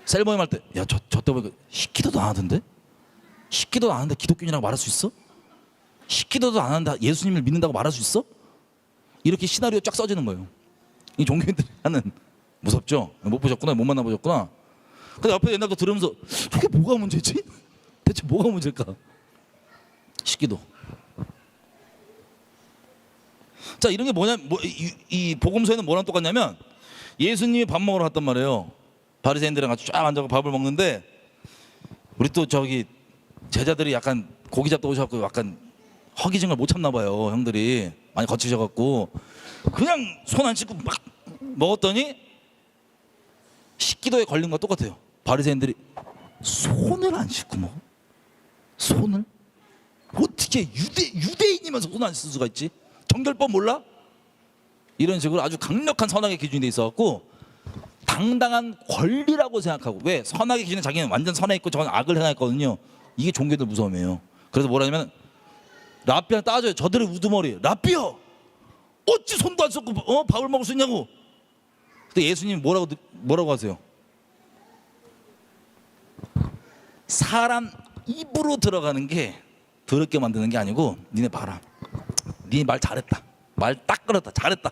셀모임 할 때 야 저 때문에 식기도도 안 하던데? 식기도도 안 하는데 기독교인이라고 말할 수 있어? 식기도도 안 한다 예수님을 믿는다고 말할 수 있어? 이렇게 시나리오 쫙 써지는 거예요. 이 종교인들이 하는. 무섭죠? 못 보셨구나, 못 만나보셨구나. 근데 옆에 옛날부터 들으면서 저게 뭐가 문제지? 대체 뭐가 문제일까? 식기도. 자, 이런 게 뭐냐, 이 복음서에는 뭐랑 똑같냐면 예수님이 밥 먹으러 갔단 말이에요. 바리새인들이랑 같이 쫙 앉아서 밥을 먹는데 우리 또 저기 제자들이 약간 고기 잡다 오셔갖고 약간 허기진 걸 못 참나 봐요. 형들이 많이 거치셔갖고 그냥 손 안 씻고 막 먹었더니 식기도에 걸린 거 똑같아요. 바리새인들이 손을 안 씻고 먹어? 손을? 어떻게 유대인이면서 손 안 씻을 수가 있지? 정결법 몰라? 이런 식으로 아주 강력한 선악의 기준이 돼 있어갖고 당당한 권리라고 생각하고. 왜? 선악의 기준은 자기는 완전 선에 있고 저건 악을 행했거든요. 이게 종교들 무서움이에요. 그래서 뭐라냐면 라삐한테 따져요. 저들의 우두머리. 라삐여, 어찌 손도 안 씻고 밥을 먹을 수 있냐고. 근데 예수님이 뭐라고 하세요? 사람 입으로 들어가는 게 더럽게 만드는 게 아니고 니네 봐라, 니네 말 잘했다, 말 딱 끊었다, 잘했다.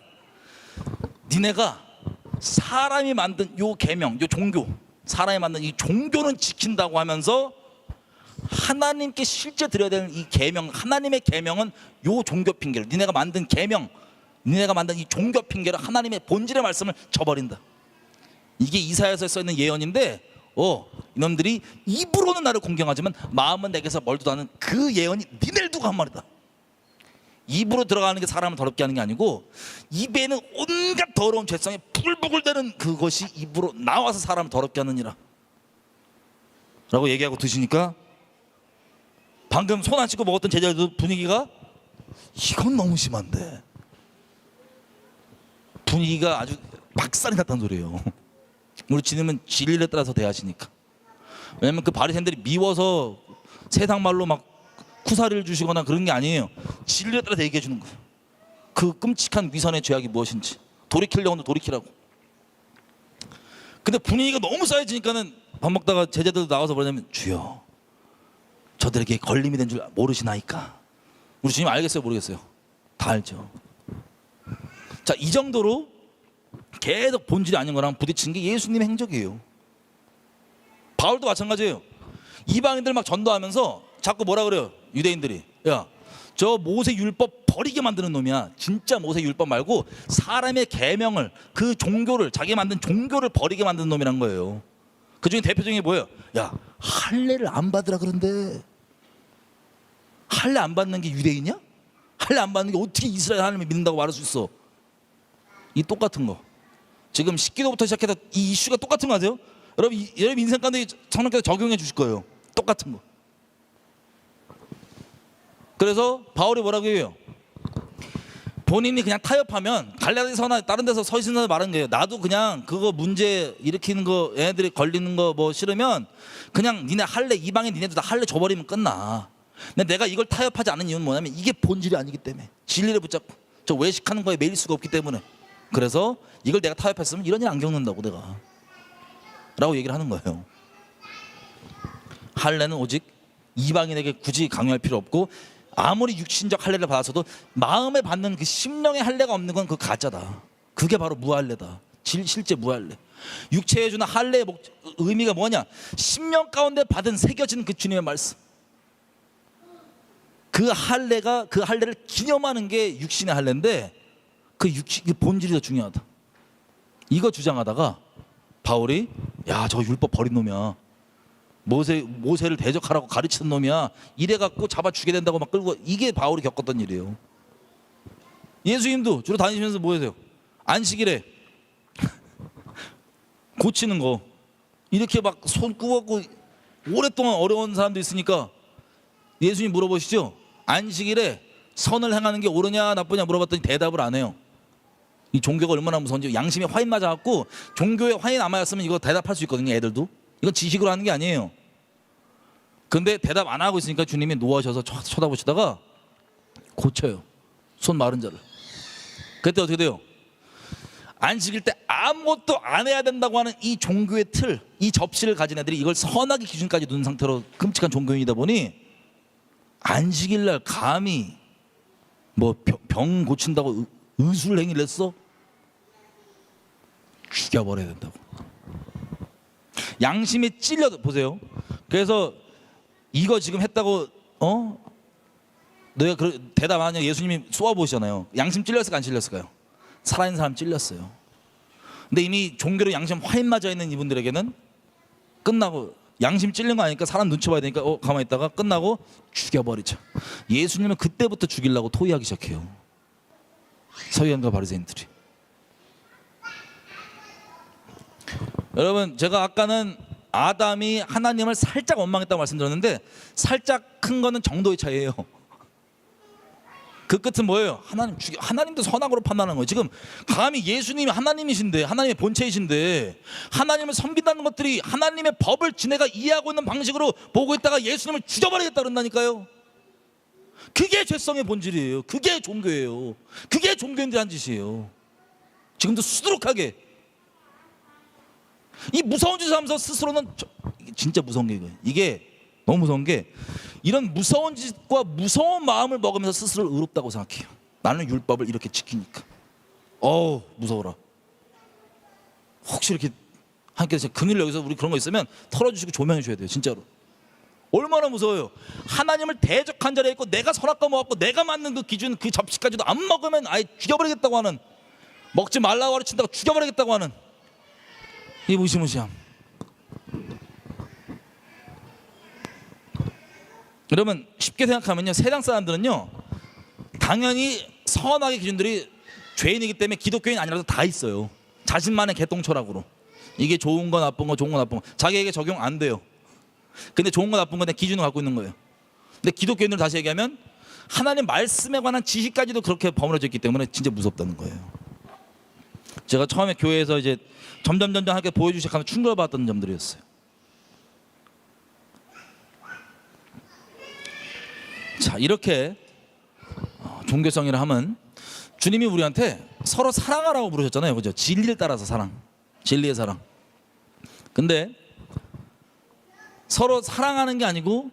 니네가 사람이 만든 요 계명, 요 종교, 사람이 만든 이 종교는 지킨다고 하면서 하나님께 실제 드려야 되는 이 계명, 하나님의 계명은 요 종교 핑계를, 니네가 만든 계명, 니네가 만든 이 종교 핑계를 하나님의 본질의 말씀을 저버린다. 이게 이사야서에 써 있는 예언인데, 이놈들이 입으로는 나를 공경하지만 마음은 내게서 멀도다는 그 예언이 니네를 두고 한 말이다. 입으로 들어가는 게 사람을 더럽게 하는 게 아니고, 입에는 온갖 더러운 죄성이 부글부글대는 그것이 입으로 나와서 사람을 더럽게 하느니라 라고 얘기하고 드시니까, 방금 손 안 씻고 먹었던 제자들도 분위기가, 이건 너무 심한데, 분위기가 아주 박살이 났다는 소리예요. 우리 주님은 진리에 따라서 대하시니까. 왜냐면 그 바리새인들이 미워서 세상 말로 막 쿠사리를 주시거나 그런 게 아니에요. 진리에 따라서 얘기해 주는 거예요. 그 끔찍한 위선의 죄악이 무엇인지 돌이키려고 돌이키라고. 근데 분위기가 너무 쌓여지니까는 밥 먹다가 제자들도 나와서 뭐냐면, 주여, 저들에게 걸림이 된 줄 모르시나이까? 우리 주님 알겠어요, 모르겠어요? 다 알죠. 자, 이 정도로 계속 본질이 아닌 거랑 부딪히는 게 예수님의 행적이에요. 바울도 마찬가지예요. 이방인들 막 전도하면서 자꾸 뭐라 그래요? 유대인들이, 야, 저 모세 율법 버리게 만드는 놈이야. 진짜 모세 율법 말고 사람의 계명을, 그 종교를, 자기 만든 종교를 버리게 만드는 놈이란 거예요. 그 중에 대표적인 게 뭐예요? 야, 할례를 안 받으라 그런데. 할례 안 받는 게 유대인이야? 할례 안 받는 게 어떻게 이스라엘 하나님을 믿는다고 말할 수 있어? 이 똑같은 거. 지금 식기도부터 시작해서 이 이슈가 똑같은 거 아세요? 여러분 인생 가운데 성령께서 적용해 주실 거예요. 똑같은 거. 그래서 바울이 뭐라고 해요? 본인이 그냥 타협하면 갈라디아서나 다른 데서 서신서 말한 거예요. 나도 그냥 그거 문제 일으키는 거, 얘네들이 걸리는 거 뭐 싫으면 그냥 니네 할래, 이방인 니네도 다 할래 줘버리면 끝나. 근데 내가 이걸 타협하지 않은 이유는 뭐냐면 이게 본질이 아니기 때문에, 진리를 붙잡고 저 외식하는 거에 매일 수가 없기 때문에. 그래서 이걸 내가 타협했으면 이런 일 안 겪는다고 내가 라고 얘기를 하는 거예요. 할례는 오직 이방인에게 굳이 강요할 필요 없고, 아무리 육신적 할례를 받았어도 마음에 받는 그 심령의 할례가 없는 건 그 가짜다. 그게 바로 무할례다. 실제 무할례. 육체에 주는 할례의 의미가 뭐냐? 심령 가운데 받은 새겨진 그 주님의 말씀, 그 할례가, 그 할례를 기념하는 게 육신의 할례인데, 그 본질이 더 중요하다. 이거 주장하다가 바울이, 야, 저거 율법 버린 놈이야, 모세를 대적하라고 가르치는 놈이야, 이래갖고 잡아 죽게 된다고 막 끌고. 이게 바울이 겪었던 일이에요. 예수님도 주로 다니시면서 뭐 하세요? 안식일에 고치는 거 이렇게 막 손 끄고 오랫동안 어려운 사람도 있으니까 예수님 물어보시죠. 안식일에 선을 행하는 게 옳으냐 나쁘냐 물어봤더니 대답을 안 해요. 이 종교가 얼마나 무서운지. 양심에 화인 맞아갖고 종교에 화인 안 맞았으면 이거 대답할 수 있거든요. 애들도. 이건 지식으로 하는 게 아니에요. 근데 대답 안 하고 있으니까 주님이 노하셔서 쳐다보시다가 고쳐요, 손 마른 자를. 그때 어떻게 돼요? 안식일 때 아무것도 안 해야 된다고 하는 이 종교의 틀, 이 접시를 가진 애들이 이걸 선악의 기준까지 둔 상태로 끔찍한 종교인이다 보니, 안식일 날 감히 뭐 병 고친다고 의술 행위를 했어? 죽여버려야 된다고. 양심에 찔려도 보세요. 그래서 이거 지금 했다고 너희가 대답 안 하냐 예수님이 쏘아보시잖아요. 양심 찔렸을까 안 찔렸을까요? 살아있는 사람 찔렸어요. 근데 이미 종교로 양심 화인 맞아 있는 이분들에게는 끝나고, 양심 찔린 거 아니까 사람 눈치 봐야 되니까 가만히 있다가 끝나고 죽여버리죠. 예수님은 그때부터 죽이려고 토의하기 시작해요, 서기관과 바리새인들이. 여러분, 제가 아까는 아담이 하나님을 살짝 원망했다고 말씀드렸는데, 살짝 큰 거는 정도의 차이예요. 그 끝은 뭐예요? 하나님도 선악으로 판단하는 거예요. 지금 감히 예수님이 하나님이신데, 하나님의 본체이신데, 하나님을 섬긴다는 것들이 하나님의 법을 지네가 이해하고 있는 방식으로 보고 있다가 예수님을 죽여버리겠다 그런다니까요. 그게 죄성의 본질이에요. 그게 종교예요. 그게 종교인들이 한 짓이에요. 지금도 수두룩하게 이 무서운 짓을 하면서 스스로는 진짜 무서운 게 이거예요. 이게 너무 무서운 게, 이런 무서운 짓과 무서운 마음을 먹으면서 스스로를 의롭다고 생각해요. 나는 율법을 이렇게 지키니까. 무서워라. 혹시 이렇게 하나님께서 긍휼을 여기서 우리 그런 거 있으면 털어주시고 조명해 줘야 돼요. 진짜로. 얼마나 무서워요. 하나님을 대적한 자리에 있고 내가 선악과 먹었고 내가 맞는 그 기준 그 접시까지도 안 먹으면 아예 죽여버리겠다고 하는, 먹지 말라고 가르친다고 죽여버리겠다고 하는 이 무시무시함. 여러분 쉽게 생각하면요, 세상 사람들은요 당연히 선악의 기준들이 죄인이기 때문에 기독교인 아니라도 다 있어요. 자신만의 개똥철학으로 이게 좋은 거 나쁜 거 좋은 거 나쁜 거 자기에게 적용 안 돼요. 근데 좋은 거 나쁜 거 내 기준을 갖고 있는 거예요. 근데 기독교인들 다시 얘기하면 하나님 말씀에 관한 지식까지도 그렇게 버무려져 있기 때문에 진짜 무섭다는 거예요. 제가 처음에 교회에서 이제 점점 하게 보여주기 시작하면 충격받았던 점들이었어요. 자, 이렇게 종교성이라 하면 주님이 우리한테 서로 사랑하라고 부르셨잖아요, 그죠? 진리를 따라서 사랑, 진리의 사랑. 근데 서로 사랑하는 게 아니고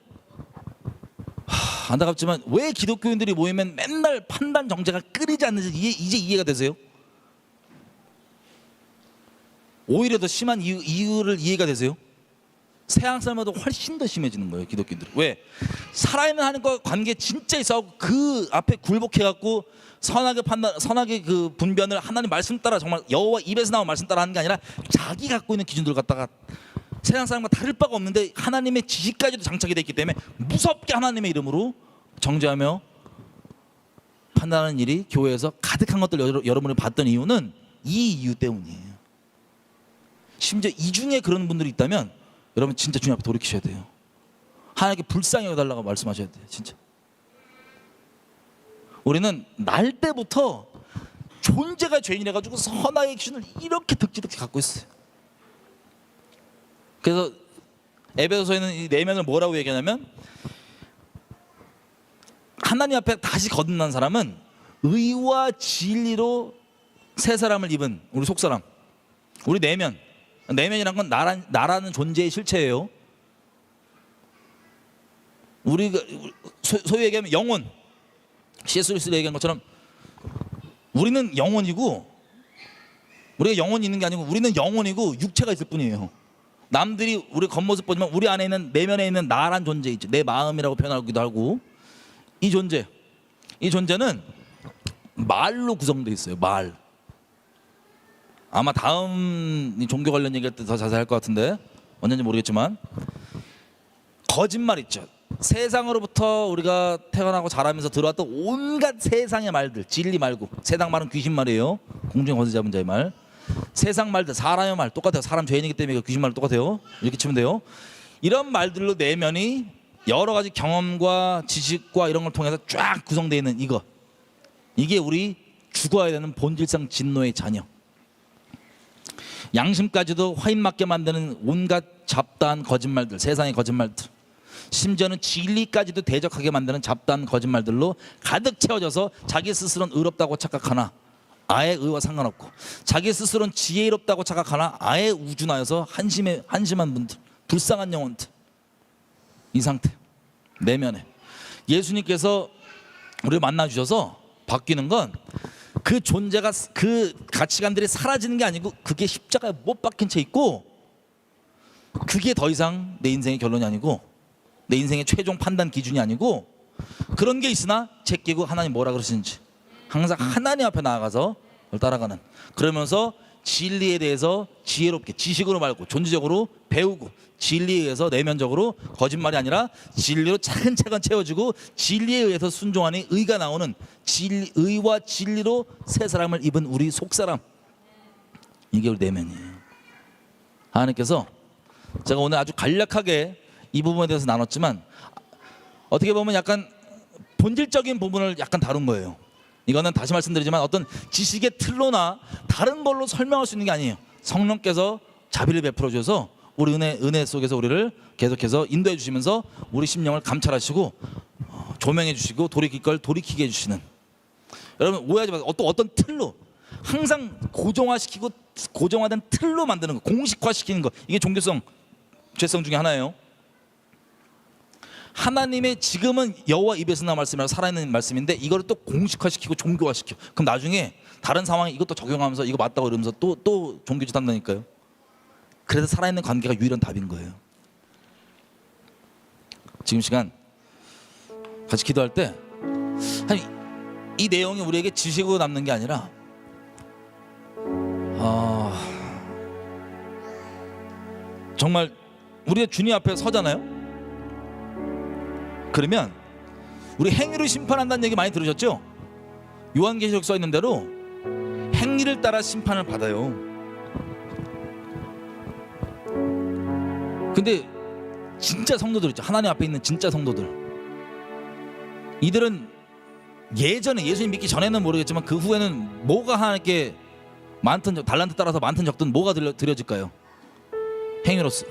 안타깝지만 왜 기독교인들이 모이면 맨날 판단 정제가 끊이지 않는지 이제 이해가 되세요? 오히려 더 심한 이유를 이해가 되세요? 세상 사람보다 훨씬 더 심해지는 거예요, 기독교인들. 왜? 살아있는 하나님과 관계 진짜 있어갖고 그 앞에 굴복해갖고 선하게 그 분변을 하나님 말씀 따라 정말 여호와 입에서 나온 말씀 따라 하는 게 아니라 자기 갖고 있는 기준들 갖다가 세상 사람과 다를 바가 없는데 하나님의 지식까지도 장착이 돼 있기 때문에 무섭게 하나님의 이름으로 정죄하며 판단하는 일이 교회에서 가득한 것들 여러분이 봤던 이유는 이 이유 때문이에요. 심지어 이 중에 그런 분들이 있다면 여러분 진짜 주님 앞에 돌이키셔야 돼요. 하나님께 불쌍히 여달라고 말씀하셔야 돼요. 진짜. 우리는 날 때부터 존재가 죄인이라 가지고 선악의 기준을 이렇게 득지득지 갖고 있어요. 그래서 에베소서에는 이 내면을 뭐라고 얘기하냐면 하나님 앞에 다시 거듭난 사람은 의와 진리로 새 사람을 입은 우리 속사람, 우리 내면이란 건 나라는 존재의 실체예요. 우리가 소위 얘기하면 영혼, C.S. 루이스가 얘기한 것처럼 우리는 영혼이고, 우리가 영혼이 있는 게 아니고 우리는 영혼이고 육체가 있을 뿐이에요. 남들이 우리 겉모습 보지만 우리 안에 있는 내면에 있는 나란 존재 있죠. 내 마음이라고 표현하기도 하고, 이 존재는 말로 구성되어 있어요. 말. 아마 다음 종교 관련 얘기할 때 더 자세히 할 것 같은데 언제인지 모르겠지만 거짓말 있죠. 세상으로부터 우리가 태어나고 자라면서 들어왔던 온갖 세상의 말들, 진리 말고 세상 말은 귀신 말이에요. 공중에 거저 잡은 자의 말. 세상 말들, 사람의 말 똑같아요. 사람 죄인이기 때문에 귀신 말 똑같아요. 이렇게 치면 돼요. 이런 말들로 내면이 여러 가지 경험과 지식과 이런 걸 통해서 쫙 구성되어 있는 이게 우리 죽어야 되는 본질상 진노의 자녀. 양심까지도 화인맞게 만드는 온갖 잡다한 거짓말들, 세상의 거짓말들, 심지어는 진리까지도 대적하게 만드는 잡다한 거짓말들로 가득 채워져서 자기 스스로는 의롭다고 착각하나 아예 의와 상관없고, 자기 스스로는 지혜롭다고 착각하나 아예 우준하여서 한심한 분들, 불쌍한 영혼들, 이 상태. 내면에 예수님께서 우리를 만나주셔서 바뀌는 건 그 존재가, 그 가치관들이 사라지는 게 아니고 그게 십자가에 못 박힌 채 있고, 그게 더 이상 내 인생의 결론이 아니고 내 인생의 최종 판단 기준이 아니고, 그런 게 있으나 제끼고 하나님 뭐라 그러시는지 항상 하나님 앞에 나아가서 그걸 따라가는, 그러면서 진리에 대해서 지혜롭게 지식으로 말고 존재적으로 배우고, 진리에 의해서 내면적으로 거짓말이 아니라 진리로 차근차근 채워지고 진리에 의해서 순종하니 의가 나오는 의와 진리로 새 사람을 입은 우리 속사람, 이게 우리 내면이에요. 하나님께서 제가 오늘 아주 간략하게 이 부분에 대해서 나눴지만 어떻게 보면 약간 본질적인 부분을 약간 다룬 거예요. 이거는 다시 말씀드리지만 어떤 지식의 틀로나 다른 걸로 설명할 수 있는 게 아니에요. 성령께서 자비를 베풀어 주셔서 우리 은혜 속에서 우리를 계속해서 인도해 주시면서 우리 심령을 감찰하시고 조명해 주시고 돌이킬 걸 돌이키게 해주시는, 여러분 오해하지 마세요. 어떤 틀로 항상 고정화시키고 고정화된 틀로 만드는 거, 공식화시키는 거, 이게 종교성 죄성 중에 하나예요. 하나님의 지금은 여호와 입에서 나온 말씀이라 살아있는 말씀인데 이거를 또 공식화시키고 종교화시켜. 그럼 나중에 다른 상황에 이것도 적용하면서 이거 맞다고 이러면서 또 종교짓 한다니까요. 그래서 살아있는 관계가 유일한 답인 거예요. 지금 시간 같이 기도할 때 이 내용이 우리에게 지식으로 남는 게 아니라 정말 우리가 주님 앞에 서잖아요. 그러면 우리 행위로 심판한다는 얘기 많이 들으셨죠? 요한계시록 써 있는 대로 행위를 따라 심판을 받아요. 근데 진짜 성도들 있죠. 하나님 앞에 있는 진짜 성도들, 이들은 예전에 예수님 믿기 전에는 모르겠지만 그 후에는 뭐가 하나님께 많든 달란트 따라서 많든 적든 뭐가 드려질까요? 행위로서.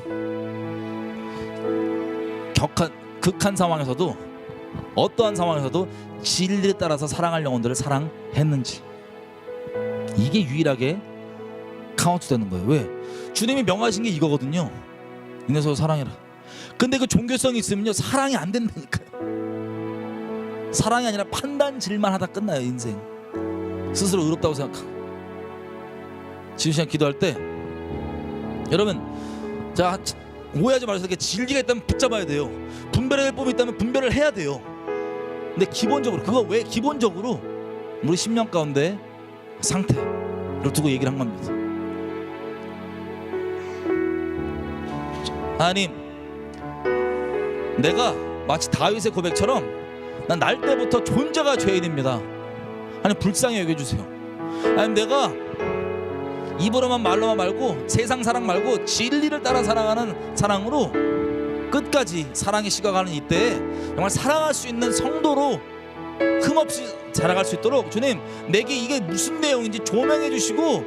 극한 상황에서도, 어떠한 상황에서도 진리를 따라서 사랑할 영혼들을 사랑했는지, 이게 유일하게 카운트 되는 거예요. 왜? 주님이 명하신 게 이거거든요. 인해서 사랑해라. 근데 그 종교성이 있으면요, 사랑이 안 된다니까요. 사랑이 아니라 판단질만 하다 끝나요. 인생 스스로 의롭다고 생각하고. 지금 시간 기도할 때 여러분, 자, 오해하지 마세요. 이렇게 진리가 있다면 붙잡아야 돼요. 분별해야 될 법이 있다면 분별을 해야 돼요. 근데 기본적으로, 그거 왜 기본적으로 우리 심령 가운데 상태를 두고 얘기를 한 겁니다. 하나님, 내가 마치 다윗의 고백처럼 난 날 때부터 존재가 죄인입니다. 하나님, 불쌍히 여겨주세요. 하나님, 내가 입으로만 말로만 말고 세상 사랑 말고 진리를 따라 사랑하는 사랑으로 끝까지 사랑이 식어가는 이때에 정말 사랑할 수 있는 성도로 흠없이 자라갈 수 있도록 주님, 내게 이게 무슨 내용인지 조명해 주시고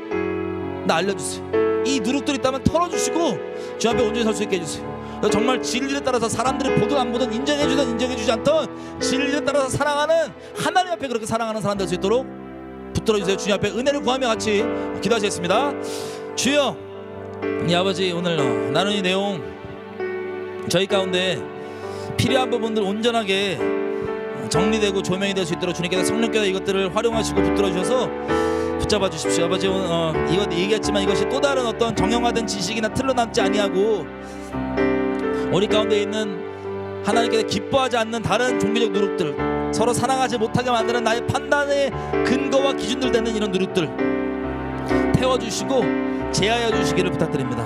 나 알려주세요. 이 누룩들이 있다면 털어주시고 주 앞에 온전히 설 수 있게 해주세요. 정말 진리를 따라서 사람들이 보든 안 보든 인정해주든 인정해주지 않던 진리를 따라서 사랑하는, 하나님 앞에 그렇게 사랑하는 사람 될 수 있도록 붙들어주세요. 주님 앞에 은혜를 구하며 같이 기도하시겠습니다. 주여, 이 아버지, 오늘 나눈 이 내용 저희 가운데 필요한 부분들 온전하게 정리되고 조명이 될 수 있도록 주님께서 성령께서 이것들을 활용하시고 붙들어 주셔서 붙잡아 주십시오. 아버지, 이것 얘기했지만 이것이 또 다른 어떤 정형화된 지식이나 틀로 남지 아니하고 우리 가운데 있는 하나님께서 기뻐하지 않는 다른 종교적 누룩들, 서로 사랑하지 못하게 만드는 나의 판단의 근거와 기준들 되는 이런 누룩들 태워주시고 제하여 주시기를 부탁드립니다.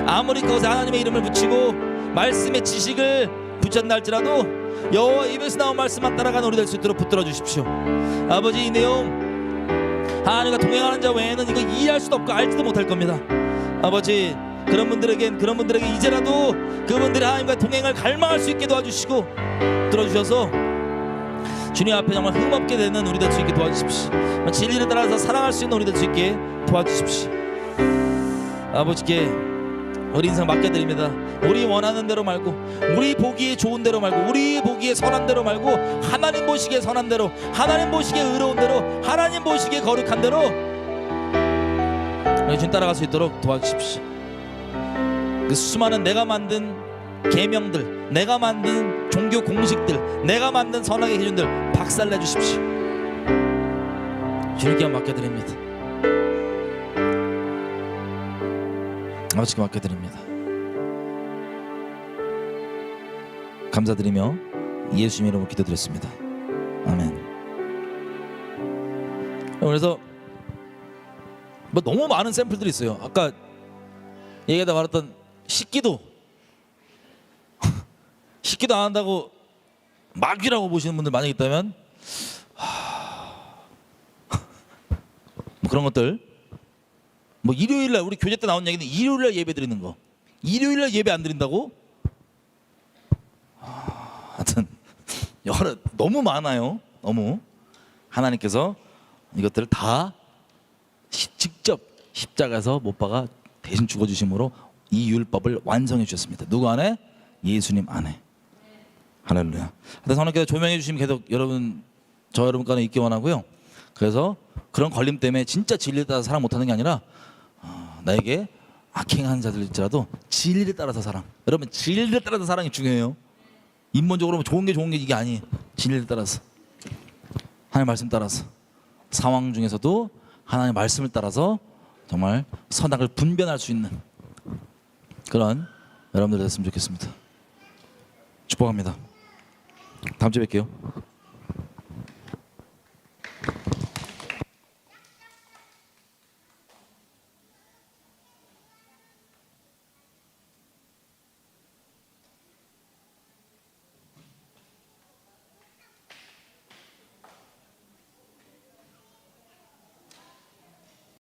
아무리 그것에 하나님의 이름을 붙이고 말씀의 지식을 붙였나 할지라도 여호와 입에서 나온 말씀만 따라가는 우리 될 수 있도록 붙들어 주십시오. 아버지, 이 내용 하나님과 동행하는 자 외에는 이거 이해할 수도 없고 알지도 못할 겁니다. 아버지, 그런 분들에게 이제라도 그분들이 하나님과 동행을 갈망할 수 있게 도와주시고 들어주셔서 주님 앞에 정말 흠없게 되는 우리 될 수 있게 도와주십시오. 진리를 따라서 사랑할 수 있는 우리 될 수 있게 도와주십시오. 아버지께 우리 인생 맡겨드립니다. 우리 원하는 대로 말고, 우리 보기에 좋은 대로 말고, 우리 보기에 선한 대로 말고, 하나님 보시기에 선한 대로, 하나님 보시기에 의로운 대로, 하나님 보시기에 거룩한 대로 우리 주님 따라갈 수 있도록 도와주십시오. 그 수많은 내가 만든 계명들, 내가 만든 종교 공식들, 내가 만든 선악의 기준들 박살내 주십시오. 주님께 맡겨드립니다. 아버지께 맡겨드립니다. 감사드리며 예수님 이름으로 기도드렸습니다. 아멘. 그래서 뭐 너무 많은 샘플들이 있어요. 아까 얘기하다 말했던 식기도 식기도 안 한다고 마귀라고 보시는 분들 만약 있다면 뭐 그런 것들, 뭐 일요일날 우리 교제 때 나온 얘기는 일요일날 예배 드리는 거, 일요일날 예배 안 드린다고? 하여튼 여러 너무 많아요. 너무 하나님께서 이것들을 다 직접 십자가에서 못 박아 대신 죽어주심으로 이 율법을 완성해 주셨습니다. 누구 안에? 예수님 안에. 할렐루야. 하여튼 성령께서 조명해 주시면 계속 저 여러분 간에 있기 원하고요. 그래서 그런 걸림 때문에 진짜 진리를 따라서 사랑 못하는 게 아니라 나에게 악행하는 자들일지라도 진리를 따라서 사랑. 여러분, 진리를 따라서 사랑이 중요해요. 인본적으로 좋은 게 이게 아니에요. 진리를 따라서, 하나님의 말씀 따라서, 상황 중에서도 하나님의 말씀을 따라서 정말 선악을 분별할 수 있는 그런 여러분들 됐으면 좋겠습니다. 축복합니다. 다음 주에 뵐게요.